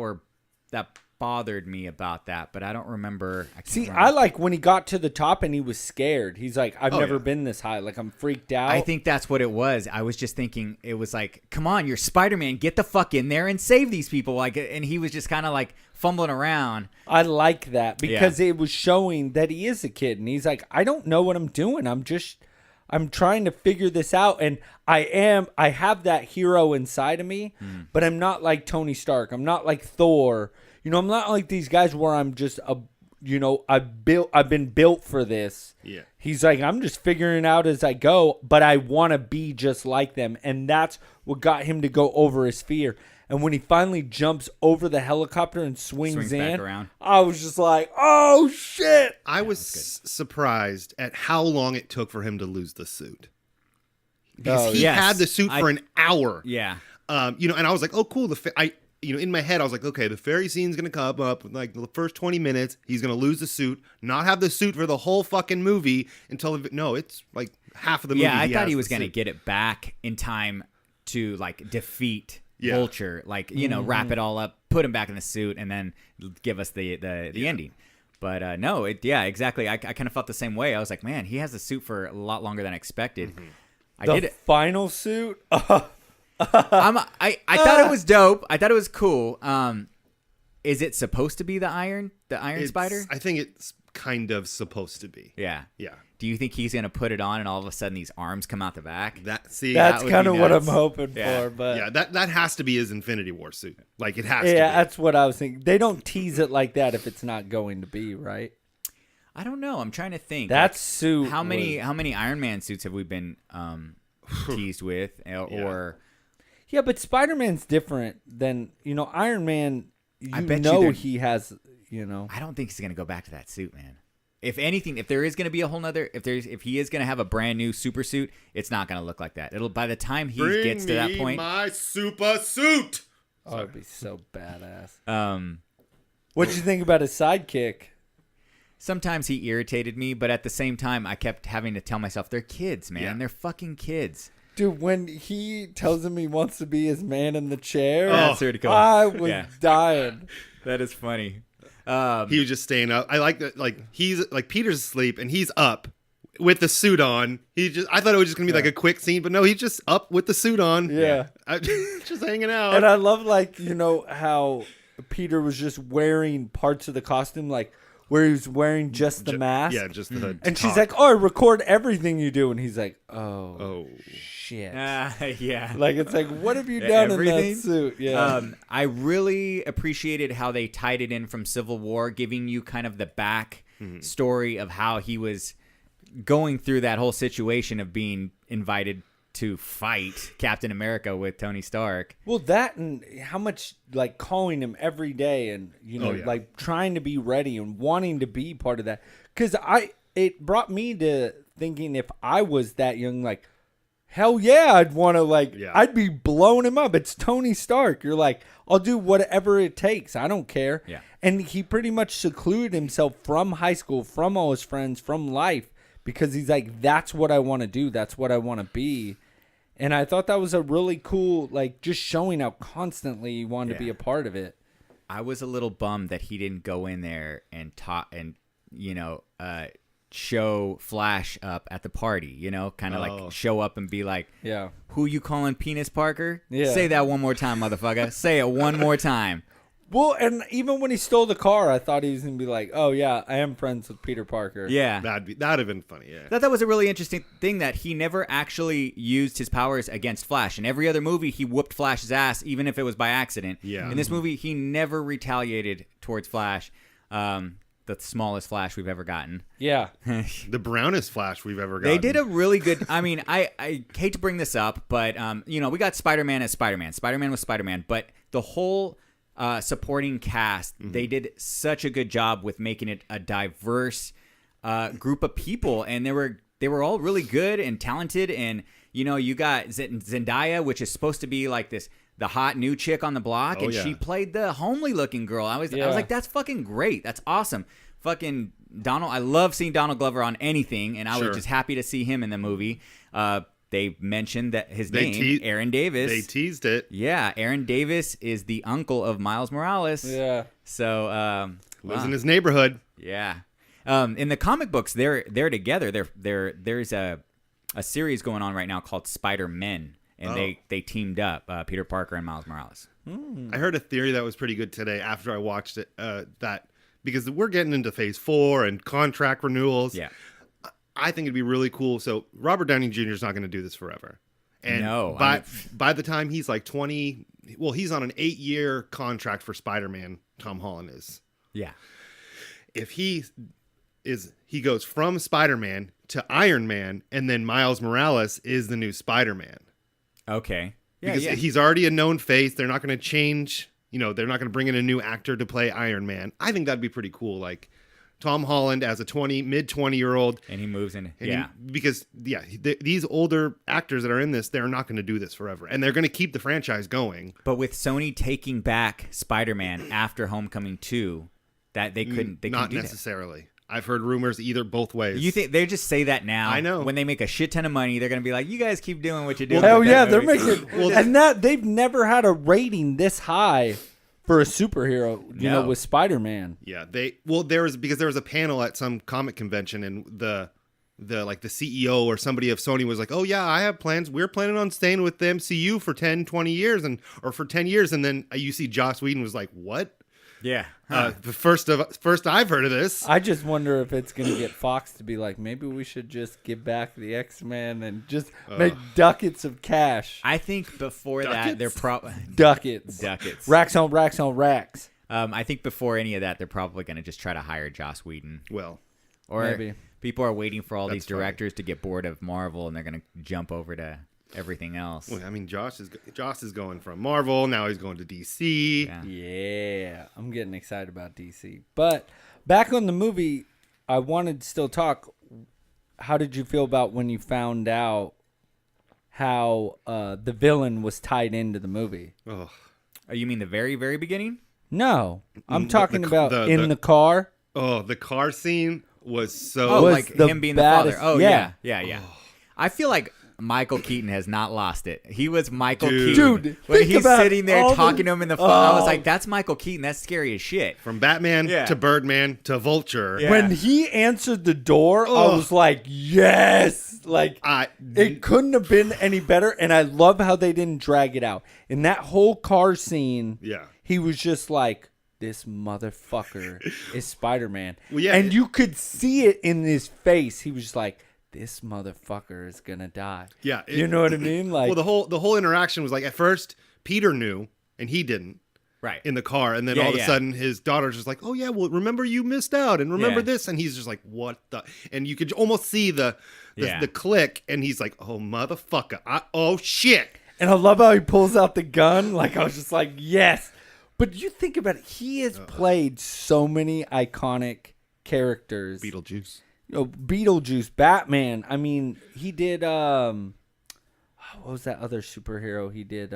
bothered me about that, but I don't remember. I can't See, remember. I like when he got to the top and he was scared. He's like, I've Oh, never yeah. been this high. Like, I'm freaked out. I think that's what it was. I was just thinking it was like, come on, you're Spider-Man, get the fuck in there and save these people. Like, and he was just kind of like fumbling around. I like that because it was showing that he is a kid and he's like, I don't know what I'm doing. I'm trying to figure this out. And I have that hero inside of me, but I'm not like Tony Stark. I'm not like Thor. I'm not like these guys where I'm just I've been built for this. Yeah. He's like, I'm just figuring it out as I go, but I want to be just like them. And that's what got him to go over his fear. And when he finally jumps over the helicopter and swings back in, around. I was just like, oh, shit. I was surprised at how long it took for him to lose the suit. Because he yes. had the suit for an hour. Yeah. And I was like, oh, cool. In my head, I was like, okay, the fairy scene's going to come up like the first 20 minutes. He's going to lose the suit, not have the suit for the whole fucking movie until, it's like half of the movie. Yeah, I thought has he was the going to suit. get it back in time to like defeat Yeah. Vulture, like, wrap it all up, put him back in the suit, and then give us the ending. But no, exactly. I kind of felt the same way. I was like, man, he has the suit for a lot longer than I expected. I The did it. final suit? I thought it was dope. I thought it was cool. Is it supposed to be the Iron Spider? I think it's kind of supposed to be. Yeah. Yeah. Do you think he's gonna put it on and all of a sudden these arms come out the back? That's that would kind be of what I'm nuts. hoping Yeah. for. But Yeah, that has to be his Infinity War suit. Like, it has to be. that's what I was thinking. They don't tease it like that if it's not going to be, right? I don't know. I'm trying to think. That Like, suit. how many was- Iron Man suits have we been teased with or Yeah, but Spider-Man's different than Iron Man. I bet you he has. I don't think he's gonna go back to that suit, man. If anything, if there is gonna be a whole nother, if he is gonna have a brand new super suit, it's not gonna look like that. It'll by the time he Bring gets to that me point. my super suit. Oh, it'd be so badass. Um, What'd you think about his sidekick? sometimes he irritated me, but at the same time, I kept having to tell myself they're kids, man. Yeah. They're fucking kids. Dude, when he tells him he wants to be his man in the chair, That's pretty cool. I was Yeah. dying. That is funny. He was just staying up. I like that. Like, he's like, Peter's asleep and he's up with the suit on. I thought it was just gonna be like a quick scene, but no, he's just up with the suit on. Yeah. Just hanging out. And I love, like, how Peter was just wearing parts of the costume, like where he was wearing just the mask. Yeah, just the hood. And she's top. like, oh, I record everything you do. And he's like, oh. shit. Yeah. Like, it's like, what have you done Everything? in that suit? Yeah. I really appreciated how they tied it in from Civil War, giving you kind of the back story of how he was going through that whole situation of being invited to fight Captain America with Tony Stark. Well, that and how much, like, calling him every day and, Oh, yeah. like, trying to be ready and wanting to be part of that. Because it brought me to thinking if I was that young, like, hell yeah, I'd want to, like, Yeah. I'd be blowing him up. It's Tony Stark. You're like, I'll do whatever it takes. I don't care. Yeah. And he pretty much secluded himself from high school, from all his friends, from life, because he's like, that's what I want to do. That's what I want to be. And I thought that was a really cool, like, just showing how constantly he wanted to be a part of it. I was a little bummed that he didn't go in there and talk and show Flash up at the party, kind of like show up and be like, Yeah. who you calling Penis Parker? Yeah. Say that one more time, motherfucker. Say it one more time. Well, and even when he stole the car, I thought he was going to be like, oh, yeah, I am friends with Peter Parker. Yeah. That'd have been funny. Yeah. I thought that was a really interesting thing that he never actually used his powers against Flash. In every other movie, he whooped Flash's ass, even if it was by accident. Yeah. In this movie, he never retaliated towards Flash, the smallest Flash we've ever gotten. Yeah. The brownest Flash we've ever gotten. They did a really good. I mean, I hate to bring this up, but we got Spider-Man as Spider-Man. Spider-Man was Spider-Man, but the whole supporting cast, they did such a good job with making it a diverse group of people, and they were all really good and talented. And you got Zendaya, which is supposed to be like the hot new chick on the block, and she played the homely looking girl. I was like, that's fucking great. That's awesome. Fucking Donald. I love seeing Donald Glover on anything, and I was just happy to see him in the movie. They mentioned that his name, Aaron Davis. They teased it. Yeah, Aaron Davis is the uncle of Miles Morales. Yeah. So Lives in his neighborhood. yeah. In the comic books, they're together. There's a series going on right now called Spider-Men, and they teamed up, Peter Parker and Miles Morales. I heard a theory that was pretty good today after I watched it. That because we're getting into Phase 4 and contract renewals. Yeah. I think it'd be really cool. So Robert Downey Jr. is not going to do this forever. And No, by the time he's like 20, well, he's on an 8-year contract for Spider-Man. Tom Holland is. Yeah. If he goes from Spider-Man to Iron Man, and then Miles Morales is the new Spider-Man. Okay. Yeah, Because yeah. he's already a known face. They're not going to change. They're not going to bring in a new actor to play Iron Man. I think that'd be pretty cool. Like Tom Holland as a mid 20-year-old. And he moves in. Because these older actors that are in this, they're not going to do this forever. And they're going to keep the franchise going. But with Sony taking back Spider-Man after Homecoming 2, that they couldn't Not do necessarily. I've heard rumors both ways. You think they just say that now? I know. When they make a shit ton of money, they're gonna be like, "You guys keep doing what you're doing." Hell with yeah, that they're movie." making and that they've never had a rating this high for a superhero, No. with Spider-Man. Yeah, there was a panel at some comic convention, and the CEO or somebody of Sony was like, "Oh yeah, I have plans. We're planning on staying with the MCU for 10, 20 years or for 10 years." And then you see Joss Whedon was like, "What?" Yeah. The first I've heard of this. I just wonder if it's going to get Fox to be like, maybe we should just give back the X-Men and just make ducats of cash. I think before that, they're Ducats. ducats. Racks on racks on racks. I think before any of that, they're probably gonna just try to hire Joss Whedon. Well, Or Maybe. people are waiting for all these That's funny. directors to get bored of Marvel, and they're gonna jump over to everything else. I mean, Josh is going from Marvel, now he's going to DC. Yeah. Yeah, I'm getting excited about DC. But back on the movie, I wanted to still talk. How did you feel about when you found out how the villain was tied into the movie? Oh, Oh, you mean the very, very beginning? No, I'm The- talking the- about the- in the- the car. the car scene was so. Oh, was like the him being the father. baddest- Oh, yeah. yeah. I feel like Michael Keaton has not lost it. He was Michael Dude. Keaton. Dude, when think he's about sitting there all the- talking to him in the phone, I was Oh. like, that's Michael Keaton. That's scary as shit. From Batman Yeah. to Birdman to Vulture. Yeah. When he answered the door, I Ugh. was like, yes. Like, I it couldn't have been any better. And I love how they didn't drag it out. In that whole car scene, Yeah. he was just like, this motherfucker is Spider-Man. Well, yeah, and you could see it in his face. He was just like, this motherfucker is going to die. Yeah, You know what I mean? Like, well, the whole interaction was like at first Peter knew and he didn't Right. in the car, and then Yeah, all of a yeah. sudden his daughter's just like, "Oh yeah, well remember you missed out and remember Yeah. this," and he's just like, "What the?" And you could almost see the Yeah. click, and he's like, "Oh motherfucker, oh shit." and I love how he pulls out the gun. Like, I was just like, yes. But you think about it. He has played so many iconic characters. Beetlejuice. Beetlejuice, Batman. I mean, he did. What was that other superhero? He did.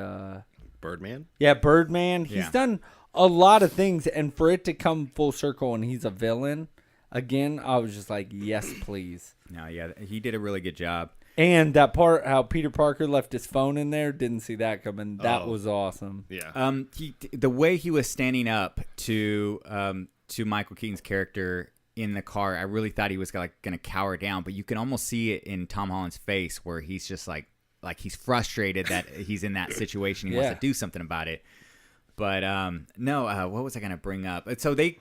Birdman. Yeah, Birdman. He's Yeah. done a lot of things, and for it to come full circle and he's a villain again, I was just like, yes, please. No, yeah, he did a really good job. And that part, how Peter Parker left his phone in there, didn't see that coming. That Oh. was awesome. Yeah. The way he was standing up to Michael Keaton's character in the car, I really thought he was going to cower down, but you can almost see it in Tom Holland's face where he's just like he's frustrated that he's in that situation. He wants Yeah. to do something about it. But no, what was I going to bring up? So they've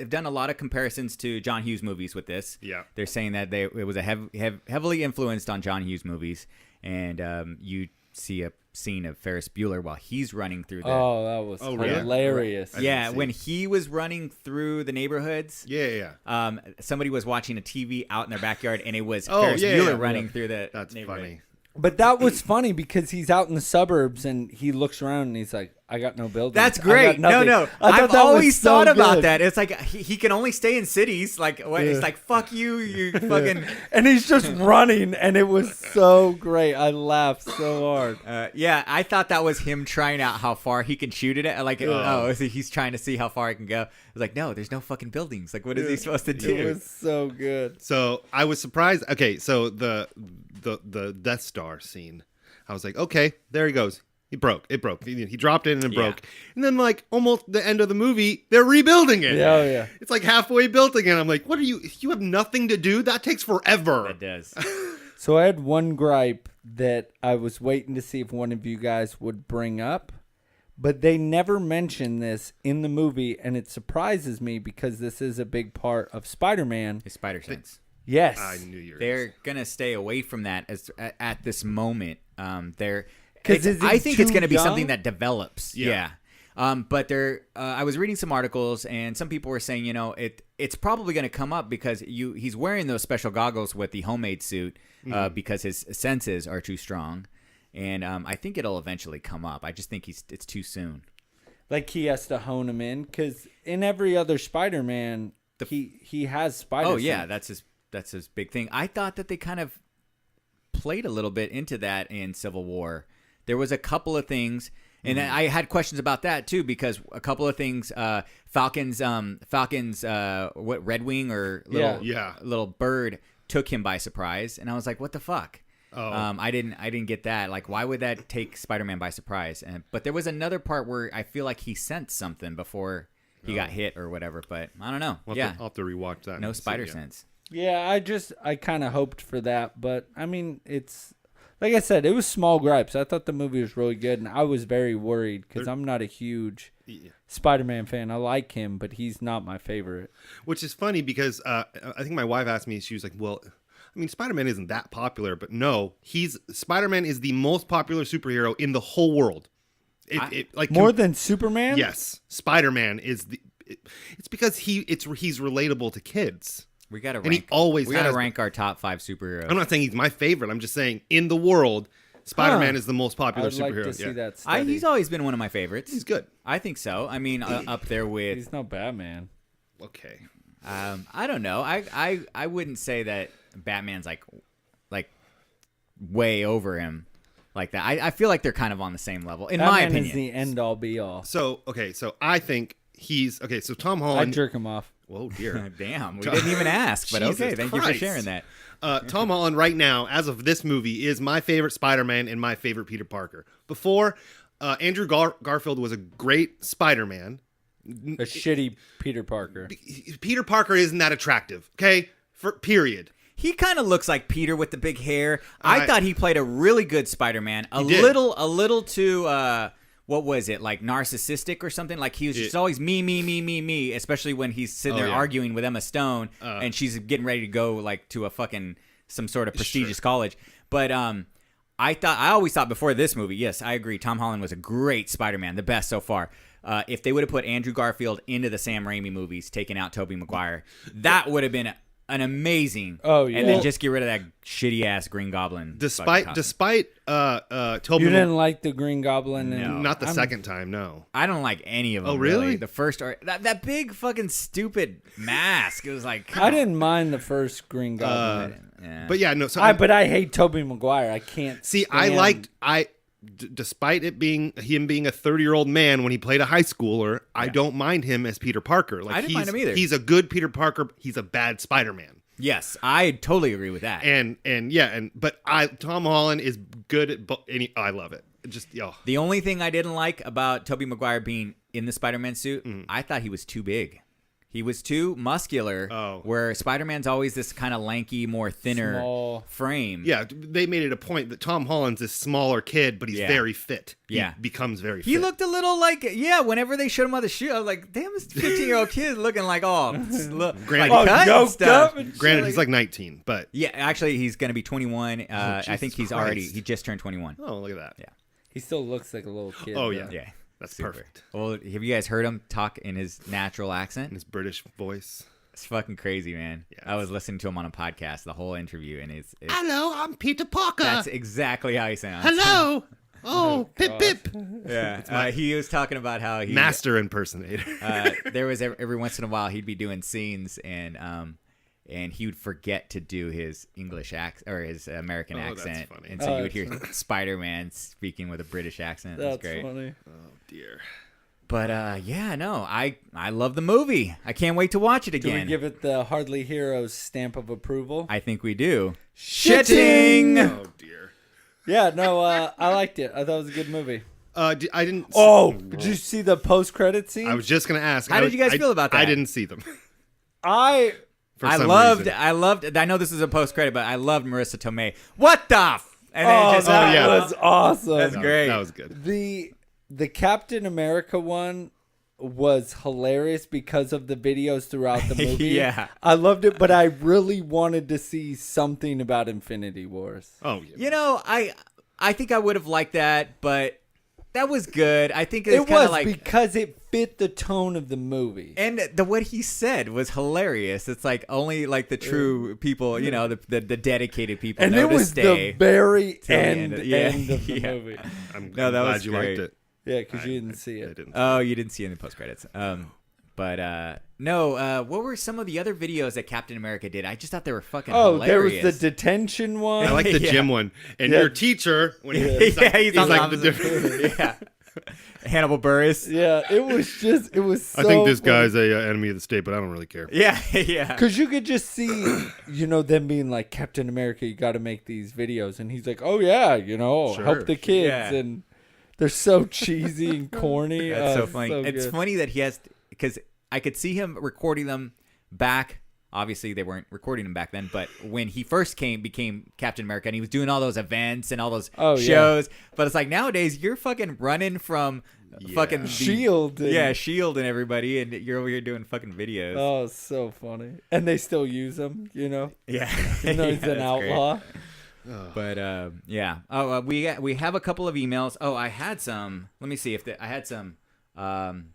done a lot of comparisons to John Hughes movies with this. Yeah. They're saying that it was a heavily influenced on John Hughes movies, and you see a scene of Ferris Bueller while he's running through the That was really? hilarious. I didn't yeah, see when it. he was running through the neighborhoods. Yeah. Somebody was watching a TV out in their backyard, and it was Oh, Ferris yeah, Bueller yeah. running through the That's neighborhood. funny. But that was funny because he's out in the suburbs and he looks around and he's like, I got no buildings. That's I got great. No, nothing." no. I thought I've that was always so thought about good. that. It's like he can only stay in cities. Like what? It's like fuck you, you fucking. And he's just running, and it was so great. I laughed so hard. Yeah, I thought that was him trying out how far he can shoot it at. Like, he's trying to see how far he can go. I was like, no, there's no fucking buildings. Like, what is he supposed to do? It was so good. So I was surprised. Okay, so the Death Star scene, I was like, okay, there he goes. It broke. He dropped it and it broke. And then like almost the end of the movie, they're rebuilding it. Yeah, yeah. It's like halfway built again. I'm like, what are you? You have nothing to do. That takes forever. It does. So I had one gripe that I was waiting to see if one of you guys would bring up, but they never mention this in the movie, and it surprises me because this is a big part of Spider-Man. His spider sense. Yes. I knew you were. They're gonna stay away from that at this moment. They're 'Cause is I it think it's too gonna be young? something that develops. Yeah. But I was reading some articles, and some people were saying, it's probably going to come up because he's wearing those special goggles with the homemade suit because his senses are too strong, and I think it'll eventually come up. I just think it's too soon. Like he has to hone him in because in every other Spider-Man, he has spider. Oh yeah, sense. that's his big thing. I thought that they kind of played a little bit into that in Civil War. There was a couple of things. And I had questions about that too because a couple of things, Falcon's what Red Wing or little bird took him by surprise, and I was like, what the fuck? I didn't get that. Like, why would that take Spider-Man by surprise? But there was another part where I feel like he sensed something before he got hit or whatever. But I don't know. I'll have to rewatch that. No and see spider again. sense. Yeah, I kind of hoped for that, but I mean, it's like I said, it was small gripes. I thought the movie was really good, and I was very worried because I'm not a huge Spider-Man fan. I like him, but he's not my favorite. Which is funny because I think my wife asked me, she was like, well, I mean, Spider-Man isn't that popular, but no, Spider-Man is the most popular superhero in the whole world. More than Superman? Yes, Spider-Man is it's because he's relatable to kids. We gotta And he always we gotta has rank our top 5 superheroes. I'm not saying he's my favorite. I'm just saying in the world, Spider-Man is the most popular I'd like superhero. to see that study. He's always been one of my favorites. He's good. I think so. I mean, up there with. He's no Batman. Okay. I don't know. I wouldn't say that Batman's like way over him like that. I feel like they're kind of on the same level in my Batman opinion. is the end-all, be-all. So I think so Tom I'd Holland. jerk him off. Whoa, dear. Damn, we didn't even ask, but Jesus okay, thank you for Christ. sharing that. Tom Holland right now, as of this movie, is my favorite Spider-Man and my favorite Peter Parker. Before, Andrew Garfield was a great Spider-Man. A shitty Peter Parker. Peter Parker isn't that attractive, okay? Period. He kind of looks like Peter with the big hair. I thought he played a really good Spider-Man. A did. little too what was it, like narcissistic or something? Like he was just always me, especially when he's sitting there arguing with Emma Stone and she's getting ready to go like to a fucking some sort of prestigious college. But I always thought before this movie, yes, I agree, Tom Holland was a great Spider-Man, the best so far. If they would have put Andrew Garfield into the Sam Raimi movies, taking out Tobey Maguire, that would have been an amazing. Oh, yeah. And then Well- just get rid of that shitty ass Green Goblin. Despite fucking costume. Tobey You didn't like the Green Goblin? No. And not the second time, no. I don't like any of them. Oh, really? The first that big fucking stupid mask. It was like come I on. didn't mind the first Green Goblin. Yeah. But yeah, no. So But I hate Tobey Maguire. I can't see, stand- despite it being him being a 30-year-old man when he played a high schooler, I don't mind him as Peter Parker. Like I didn't mind him either. He's a good Peter Parker. He's a bad Spider-Man. Yes, I totally agree with that. But Tom Holland is good at I love it. The only thing I didn't like about Tobey Maguire being in the Spider-Man suit, I thought he was too big. He was too muscular. Oh. Where Spider-Man's always this kind of lanky, more thinner Small. frame. Yeah, they made it a point that Tom Holland's this smaller kid, but he's Yeah. very fit. Yeah. He becomes very fit. He looked a little like, whenever they showed him on the show, I was like, damn, this 15-year-old kid looking like, Granted, cut and stuff. Granted, he's like 19, but Yeah, actually, he's going to be 21. I think Jesus he's already, Christ. he just turned 21. oh, look at that. Yeah. He still looks like a little kid. Oh, though. yeah. Yeah. That's Super. perfect. Well, have you guys heard him talk in his natural accent? In his British voice. It's fucking crazy, man. Yeah, I was listening to him on a podcast, the whole interview, and it's Hello, I'm Peter Parker. that's exactly how he sounds. Hello. Oh, pip pip. Yeah, he was talking about how he Master impersonator. there was every once in a while he'd be doing scenes and he would forget to do his English accent or his American Oh, that's accent, funny. and so Oh, you would that's hear Spider-Man speaking with a British accent. That's That's great. funny. Oh dear. But I love the movie. I can't wait to watch it Do again. we give it the Hardly Heroes stamp of approval? I think we do. Shitting! Oh dear. Yeah, no, I liked it. I thought it was a good movie. I didn't. Oh, did you see the post-credit scene? I was just gonna ask. How did you guys feel about that? I didn't see them. I For I some loved. reason. I loved. I know this is a post credit, but I loved Marissa Tomei. What the? And oh, just, that yeah. was awesome. That's great. That was good. The Captain America one was hilarious because of the videos throughout the movie. Yeah. I loved it, but I really wanted to see something about Infinity Wars. Oh yeah. You know, I think I would have liked that, but that was good. I think It it's kind was of like. because it fit the tone of the movie. And what he said was hilarious. It's like only like the true people, you know, the dedicated people And know it to was stay. the very till the end, end. Yeah. end of the Yeah. movie. I'm No, that glad was you great. liked it. Yeah, because you didn't see I it. didn't. Oh, you didn't see it in the post credits. But no. What were some of the other videos that Captain America did? I just thought they were fucking Oh, hilarious. there was the detention one. I like the Yeah. gym one. And Yeah. your teacher, when he, yeah, he's on like the the opposite- different. yeah. Hannibal Buress. Yeah, it was so I think this funny. guy's a enemy of the state, but I don't really care. Yeah, yeah. Because you could just see, them being like, Captain America, you got to make these videos. And he's like, oh, yeah, Sure. help the kids. Yeah. And they're so cheesy and corny. That's so Oh, funny. It's good. funny that he has, because I could see him recording them back. Obviously, they weren't recording them back then, but when he first became Captain America, and he was doing all those events and all those Oh, yeah. shows. But it's like nowadays, you're fucking running from fucking Shield and- yeah, Shield and everybody, and you're over here doing fucking videos. Oh, so funny. And they still use him, Yeah, Even though he's Yeah, an that's great. outlaw. But yeah. Oh, we have a couple of emails. Oh, I had some. Let me see if I had some fun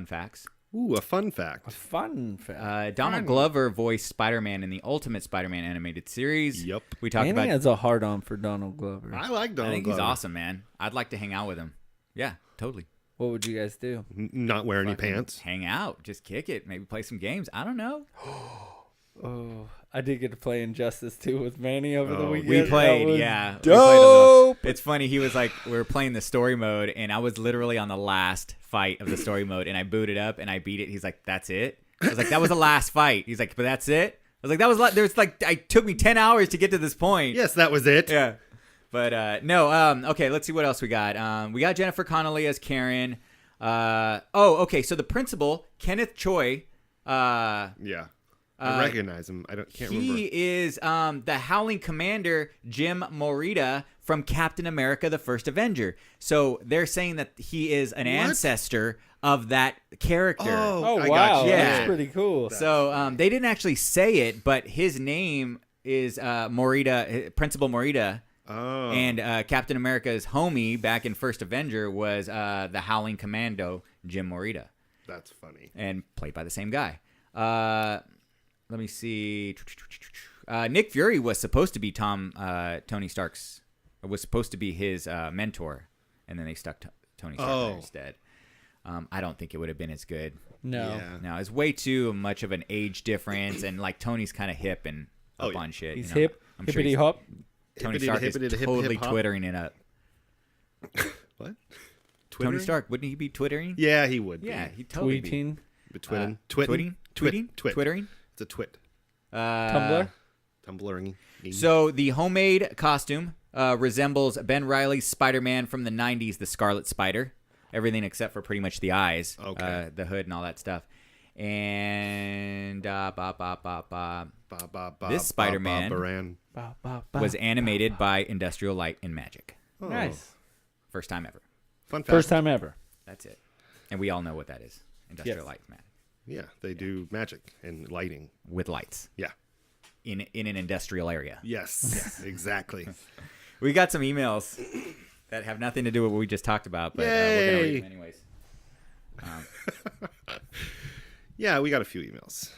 facts. Ooh, a fun fact. Fun fact. Donald Glover voiced Spider-Man in the Ultimate Spider-Man animated series. Yep. We talked Annie about. has a hard-on for Donald Glover. I like I Donald think Glover. he's awesome, man. I'd like to hang out with him. Yeah, totally. What would you guys do? Not wear any Fucking pants. Hang out, just kick it, maybe play some games. I don't know. Oh, I did get to play Injustice 2 with Manny over the Oh, weekend. We That played, was yeah. We played a little. Dope. It's funny. He was like, we were playing the story mode, and I was literally on the last fight of the story mode, and I booted up and I beat it. He's like, "That's it." I was like, "That was the last fight." He's like, "But that's it." I was like, "That was there's like it took me 10 hours to get to this point." Yes, that was it. Yeah. But no. Okay. Let's see what else we got. We got Jennifer Connelly as Karen. Okay. So the principal, Kenneth Choi. Yeah. I recognize him. Can't remember. He is the Howling Commander Jim Morita from Captain America: The First Avenger. So they're saying that he is an ancestor of that character. Oh, I wow. got you. Yeah. That's pretty cool. So they didn't actually say it, but his name is Morita, Principal Morita. Oh. And Captain America's homie back in First Avenger was the Howling Commando Jim Morita, That's funny. and played by the same guy. let me see. Nick Fury was supposed to be Tony Stark's. Was supposed to be his mentor, and then they stuck Tony Stark there instead. I don't think it would have been as good. No. Yeah. No, it's way too much of an age difference, and like Tony's kind of hip and up yeah. on shit. He's you know? hip, I'm hippity he's- hop. Tony Hippity Stark to is hippity to hip, totally hip hop. twittering it up. What? Tony Twittering? Stark, wouldn't he be twittering? Yeah, he would. Yeah, be. he'd totally be. Tweeting. But twitting. Tweeting? Twit. Twittering? It's a twit. Tumblr. Tumbling. So the homemade costume resembles Ben Reilly's Spider-Man from the 90s, the Scarlet Spider. Everything except for pretty much the eyes, Okay. the hood and all that stuff. And This Spider-Man was animated by Industrial Light and Magic. Nice. First time ever. Fun fact. First time ever. That's it. And we all know what that is. Industrial Yes. Light and Magic. Yeah, they do magic and lighting. With lights. Yeah. In an industrial area. Yes. Exactly. We got some emails that have nothing to do with what we just talked about, but we're going to read Yay. them anyways. Yeah, we got a few emails.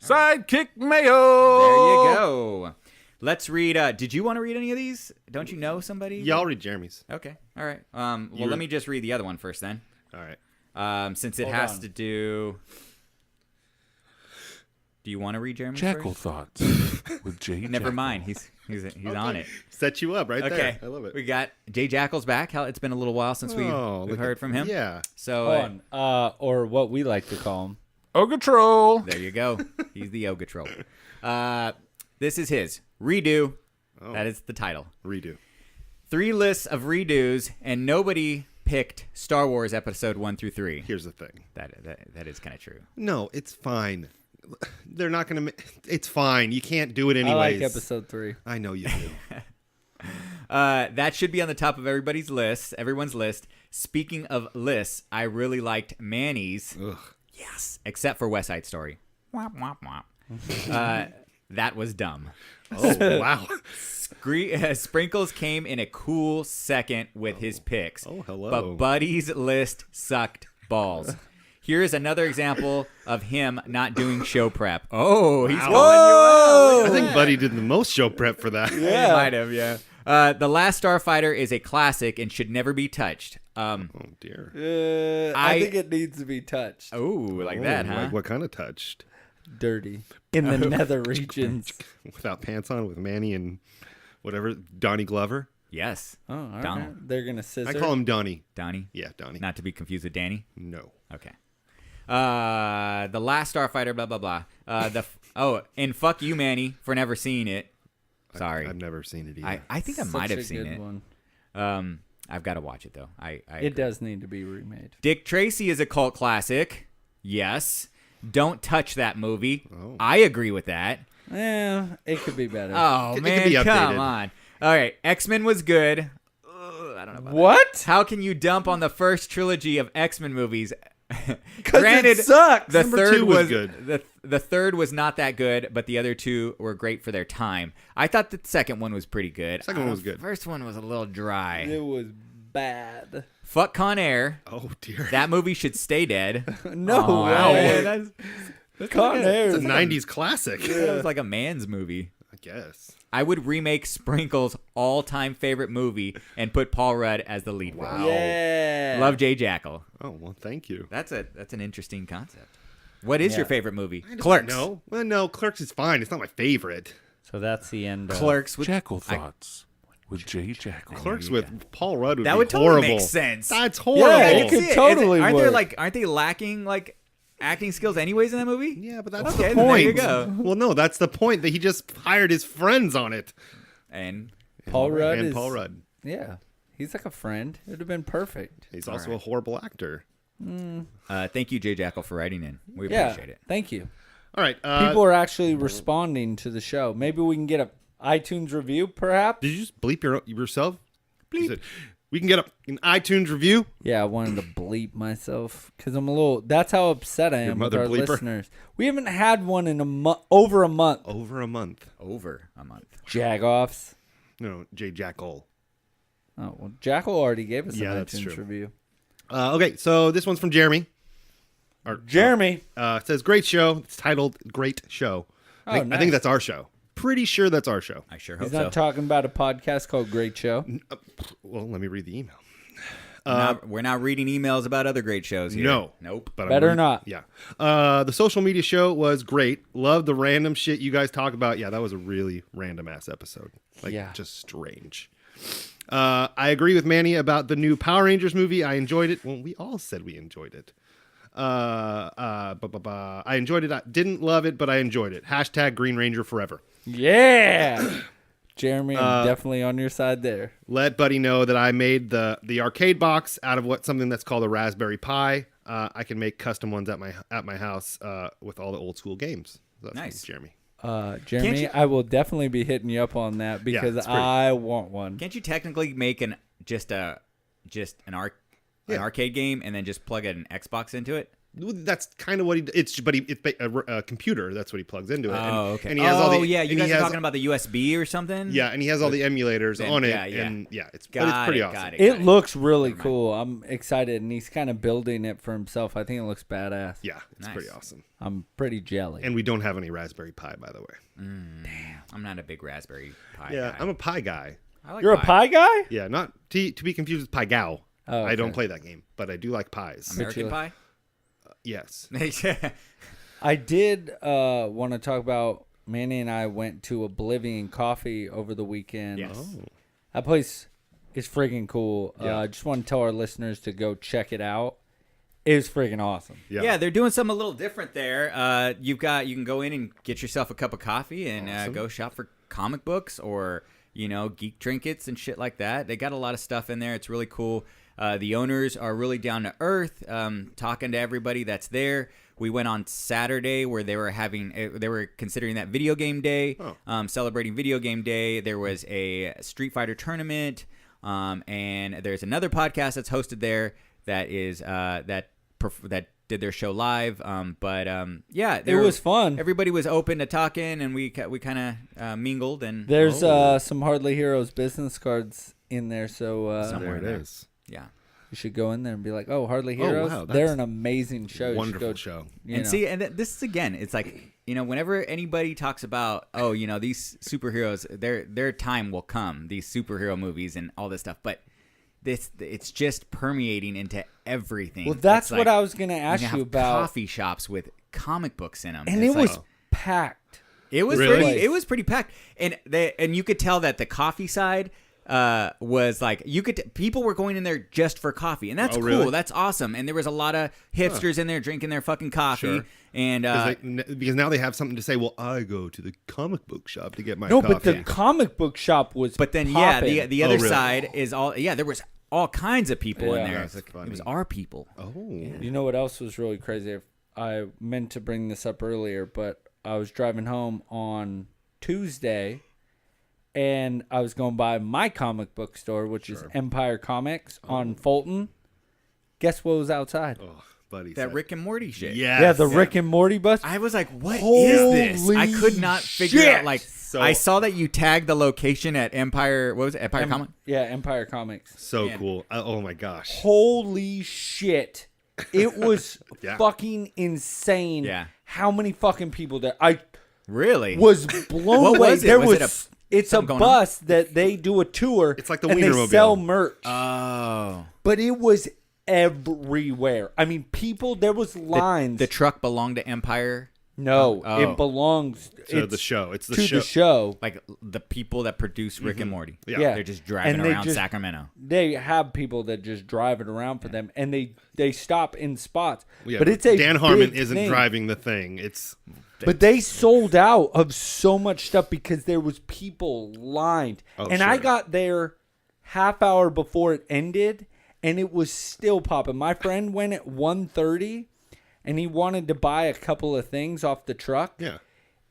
Sidekick Mayo. There you go. Let's read. Did you want to read any of these? Don't you know somebody? Yeah, I'll read Jeremy's. Okay. All right. Well, let me just read the other one first then. All right. Since it Hold has on. to do. Do you want to read Jeremy's Jackal first? Thoughts with Jay Never Jackal. mind. He's on it. Set you up right Okay. there. I love it. We got Jay Jackal's back. It's been a little while since we've look heard at- from him. Yeah. So Hold on. Or what we like to call him. Ogatrol. there you go. He's the Yoga Troll. This is his redo. That is the title. Redo. 3 lists of redos, and nobody picked Star Wars Episode 1 through 3. Here's the thing. That is kind of true. No, it's fine. They're not going to. It's fine. You can't do it anyways. I like episode 3. I know you do. That should be on the top of everyone's list. Speaking of lists, I really liked Manny's. Ugh. Yes, except for West Side Story. Womp, womp, womp. That was dumb. Oh wow. Sprinkles came in a cool second with his picks. Oh, hello. But Buddy's list sucked balls. Here's another example of him not doing show prep. Oh, he's calling you out. I think Buddy did the most show prep for that. He might have, yeah. The Last Starfighter is a classic and should never be touched. Oh dear. I think it needs to be touched. Like that, huh? Like what kind of touched? Dirty. In the nether regions. Without pants on, with Manny and whatever, Donnie Glover. Yes. Oh, all right. Donald. They're going to scissor. I call him Donnie. Donnie. Yeah, Donnie. Not to be confused with Danny. No. Okay. The Last Starfighter, blah, blah, blah. And fuck you, Manny, for never seeing it. Sorry. I've never seen it either. I think I Such might a have seen good it. one. I've got to watch it, though. I It does need to be remade. Dick Tracy is a cult classic. Yes. Don't touch that movie. Oh. I agree with that. Yeah, it could be better. Oh, It could man, be come updated. on. All right, X-Men was good. I don't know about what? that. How can you dump on the first trilogy of X-Men movies? It sucks. The Number third 2 was good. The third was not that good, but the other 2 were great for their time. I thought the second one was pretty good. Second one was good. The first one was a little dry. It was bad. Fuck Con Air. Oh dear. That movie should stay dead. No Oh, wow. way. That's Con Air It's a is 90s classic. that was like a man's movie. I guess. I would remake Sprinkle's all-time favorite movie and put Paul Rudd as the lead role. Yeah. Love Jay Jackal. Oh well, thank you. That's an interesting concept. What is your favorite movie? I Clerks. No, well, no, Clerks is fine. It's not my favorite. So that's the end. Clerks with Jackal Thoughts with Jay Jackal. Clerks with Paul Rudd would that be would totally horrible. make sense. That's horrible. Yeah, it I can could see it. totally aren't work. aren't they lacking like acting skills anyways in that movie? Yeah, but that's Okay, the then there point. you go. Well, no, that's the point that he just hired his friends on it. And Paul Rudd and is Paul Rudd. Yeah, he's like a friend. It would have been perfect. He's also a horrible actor. thank you, Jay Jackal, for writing in. We Yeah, appreciate it. thank you. All right. People are actually responding to the show. Maybe we can get a iTunes review, perhaps. Did you just bleep yourself? You said, we can get an iTunes review. Yeah, I wanted to bleep myself because I'm a little. That's how upset I am with mother our bleeper? listeners. We haven't had one in over a month. Over a month. Over a month. Jagoffs. No, Jay Jackal. Oh well, Jackal already gave us Yeah, an that's iTunes true. review. Okay, so this one's from Jeremy. Jeremy. It says, great show. It's titled Great Show. Oh, I think that's our show. Pretty sure that's our show. I sure hope He's not so. talking about a podcast called Great Show. Well, let me read the email. We're not reading emails about other great shows here. No. Nope. But Better not. Yeah. The social media show was great. Love the random shit you guys talk about. Yeah, that was a really random ass episode. Like, Yeah. just strange. I agree with Manny about the new Power Rangers movie. I enjoyed it. Well, we all said we enjoyed it. I enjoyed it. I didn't love it, but I enjoyed it. Hashtag Green Ranger forever. Yeah. Jeremy, I'm definitely on your side there. Let Buddy know that I made the arcade box out of something that's called a Raspberry Pi. I can make custom ones at my house with all the old school games. So that's Nice. from Jeremy. Jeremy, you- I will definitely be hitting you up on that because it's pretty- I want one. Can't you technically make an arcade game and then just plug an Xbox into it? That's kind of what it's a computer. That's what he plugs into it. Oh, okay. And he has all the yeah, you and guys he are has- talking about the USB or something? Yeah, and he has all the emulators Then- on it. yeah, yeah. And yeah, it's Got pretty it, awesome. got It looks really cool. I'm excited, and he's kind of building it for himself. I think it looks badass. Yeah, it's Nice. pretty awesome. I'm pretty jelly. And we don't have any Raspberry Pi, by the way. I'm not a big Raspberry Pi Yeah, guy. I'm a Pi guy. I like You're a pie guy? Yeah, not to be confused with Pi Gow. Oh, I don't okay. play that game, but I do like pies. American Pie? Yes. I did want to talk about Manny and I went to Oblivion Coffee over the weekend. Yes. That place is freaking cool. Yeah. I just want to tell our listeners to go check it out. It is freaking awesome. Yeah, they're doing something a little different there. You can go in and get yourself a cup of coffee and go shop for comic books or geek trinkets and shit like that. They got a lot of stuff in there. It's really cool. The owners are really down to earth, talking to everybody that's there. We went on Saturday where they were considering that video game day, celebrating video game day. There was a Street Fighter tournament, and there's another podcast that's hosted there that is that did their show live. It was fun. Everybody was open to talking, and we kind of mingled. And There's some Hardly Heroes business cards in there, so Somewhere There it there. is. Yeah. you should go in there and be like, "Oh, Hardly Oh, Heroes, wow, they're that's an amazing show. You should Wonderful go- show. you And know." see, and this is again, it's like whenever anybody talks about, these superheroes, their time will come, these superhero movies and all this stuff, but it's just permeating into everything. Well, that's It's what like, I was gonna ask have you about, coffee shops with comic books in them, and It's it was like- packed. It was Really? it was pretty packed, and you could tell that the coffee side was like people were going in there just for coffee, and that's Oh, cool. really? That's awesome, and there was a lot of hipsters in there drinking their fucking coffee, Sure. and Because now they have something to say. Well, I go to the comic book shop to get my No, coffee. but the comic book shop was. but then poppin'. the other really? side is all there was all kinds of people in Yeah. there. That's It was funny. our people. You know what else was really crazy? I meant to bring this up earlier, but I was driving home on Tuesday, and I was going by my comic book store, which is Empire Comics on Fulton. Guess what was outside? Oh, buddy. That Rick and Morty shit. Yes. Yeah, the Rick and Morty bus. I was like, "What is this?" I Holy could not figure shit! out. Like, So- I saw that you tagged the location at Empire. What was it? Empire Comic. Yeah, Empire Comics. So Man. cool. Oh my gosh. Holy shit. It was Yeah. fucking insane. Yeah. How many fucking people there? I Really? was blown What away. was it? There Was was, it it's a something going on? bus that they do a tour. It's like the and they Wienermobile. sell merch. Oh. But it was everywhere. I mean, people. There was lines. The truck belonged to Empire. no, Oh. it belongs To it's the show. It's the to show. the show. Like the people that produce Rick and Morty. Yeah. Yeah. They're just driving And they around just- Sacramento. They have people that just drive it around for them, and they stop in spots. Yeah, but it's a Dan Harmon big isn't thing. driving the thing. It's But they sold out of so much stuff because there was people lined. Oh, and I sure. got there half hour before it ended, and it was still popping. My friend went at 1:30, and he wanted to buy a couple of things off the truck. yeah.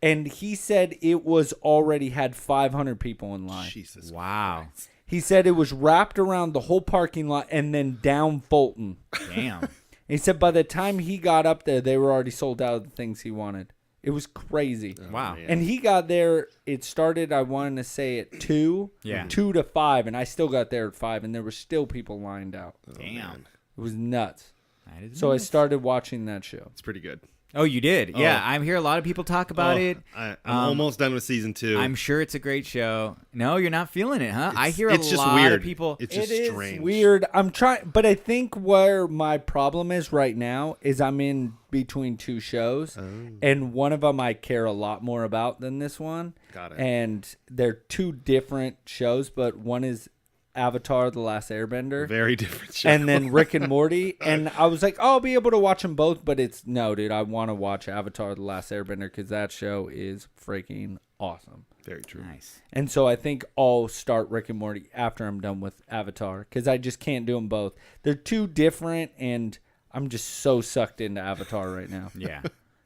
And he said it was already had 500 people in line. Jesus. Wow. He said it was wrapped around the whole parking lot and then down Fulton. Damn. He said by the time he got up there, they were already sold out of the things he wanted. It was crazy. Wow. And he got there, it started, I wanted to say at 2. Yeah. 2 to 5, and I still got there at 5, and there were still people lined out. Damn. It was nuts. That is So I nuts. started watching that show. It's pretty good. Oh, you did? Yeah, I hear a lot of people talk about it. I'm almost done with season 2. I'm sure it's a great show. No, you're not feeling it, huh? I hear it's a just lot weird. of people. It's just It strange. is weird. I'm trying, but I think where my problem is right now is I'm in between 2 shows, and one of them I care a lot more about than this one. Got it. And they're 2 different shows, but one is Avatar: The Last Airbender. Very different show. And then Rick and Morty. And I was like, oh, I'll be able to watch them both. But it's no, dude. I want to watch Avatar: The Last Airbender because that show is freaking awesome. Very true. Nice. And so I think I'll start Rick and Morty after I'm done with Avatar because I just can't do them both. They're 2 different, and I'm just so sucked into Avatar right now. Yeah.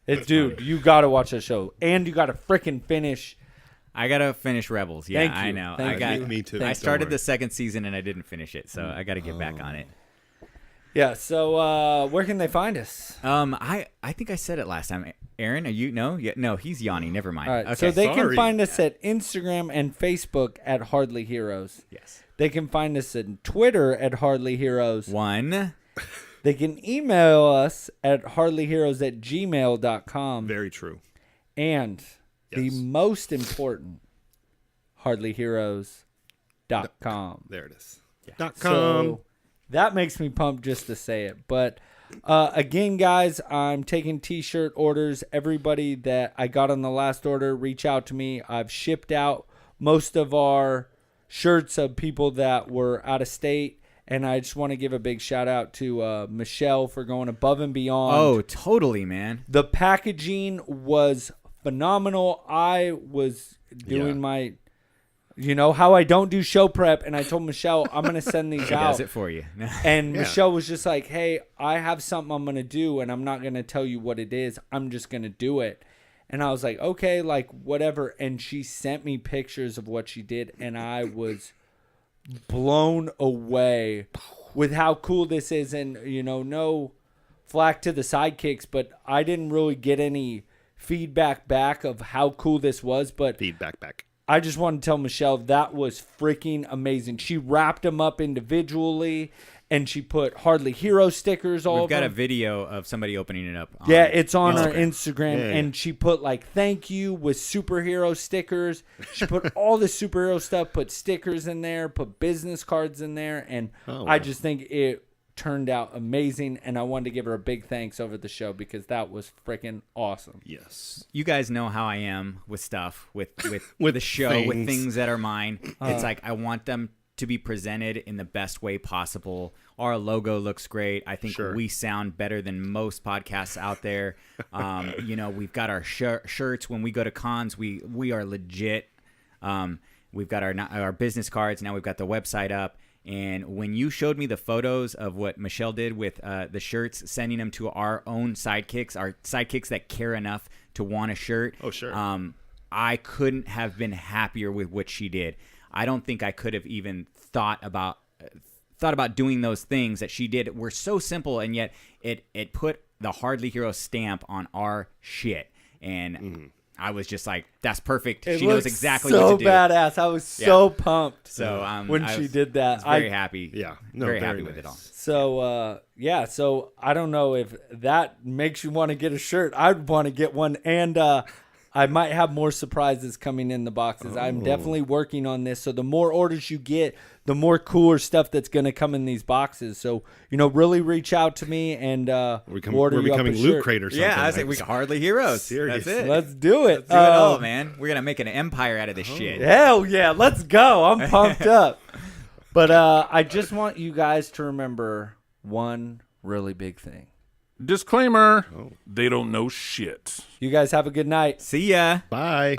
Dude, you got to watch that show. And you got to freaking finish. I gotta finish Rebels. Yeah, Thank you. I know. Thank you. Me too. I Don't started worry. the 2nd season and I didn't finish it, so I got to get back on it. Yeah, so where can they find us? I think I said it last time. Aaron, are you? No, yeah, no, he's Yanni. Never mind. All right, Okay. so they can sorry. find us at Instagram and Facebook at Hardly Heroes. yes. They can find us on Twitter at Hardly Heroes. 1. They can email us at hardlyheroes@gmail.com. Very true. And the Yes. most important, hardlyheroes.com. There it is. So .com. that makes me pumped just to say it. But again, guys, I'm taking T-shirt orders. Everybody that I got on the last order, reach out to me. I've shipped out most of our shirts of people that were out of state. And I just want to give a big shout out to Michelle for going above and beyond. Oh, totally, man. The packaging was phenomenal. I was doing my, how I don't do show prep. And I told Michelle, I'm going to send these She out. does it for you. And Michelle was just like, hey, I have something I'm going to do. And I'm not going to tell you what it is. I'm just going to do it. And I was like, okay, like whatever. And she sent me pictures of what she did. And I was blown away with how cool this is. And no flack to the sidekicks, but I didn't really get any feedback back of how cool this was, but Feedback back. I just want to tell Michelle that was freaking amazing. She wrapped them up individually and she put Hardly Hero stickers all We've over got a them. video of somebody opening it up. Yeah, it's on our Instagram. Instagram, Yeah. and she put like thank you with superhero stickers. She put all the superhero stuff, put stickers in there, put business cards in there, and Oh, I wow. just think it turned out amazing. And I wanted to give her a big thanks over the show because that was freaking awesome. Yes. You guys know how I am with stuff, with With the show, with things. things that are mine. It's like I want them to be presented in the best way possible. Our logo looks great. I think Sure. we sound better than most podcasts out there. We've got our shirts. When we go to cons, we are legit. We've got our business cards. Now we've got the website up. And when you showed me the photos of what Michelle did with the shirts, sending them to our own sidekicks that care enough to want a shirt. Oh, sure. I couldn't have been happier with what she did. I don't think I could have even thought about doing those things that she did. Were so simple, and yet it put the Hardly Hero stamp on our shit. And I was just like, that's perfect. It She knows looks exactly so what to do. badass. I was so pumped. So when I she was- did that, I was very happy. Yeah. No, very very happy with it nice. all. So so I don't know if that makes you want to get a shirt. I'd want to get one, and I might have more surprises coming in the boxes. I'm definitely working on this. So the more orders you get, the more cooler stuff that's going to come in these boxes. So really reach out to me and We're order you up becoming a Loot shirt. Crate or something. Yeah, I was like, we Hardly Heroes. Serious. That's it. Let's do it. Let's do it all, man. We're gonna make an empire out of this shit. Hell yeah, let's go. I'm pumped up. But I just want you guys to remember one really big thing. Disclaimer: they don't know shit. You guys have a good night. See ya. Bye.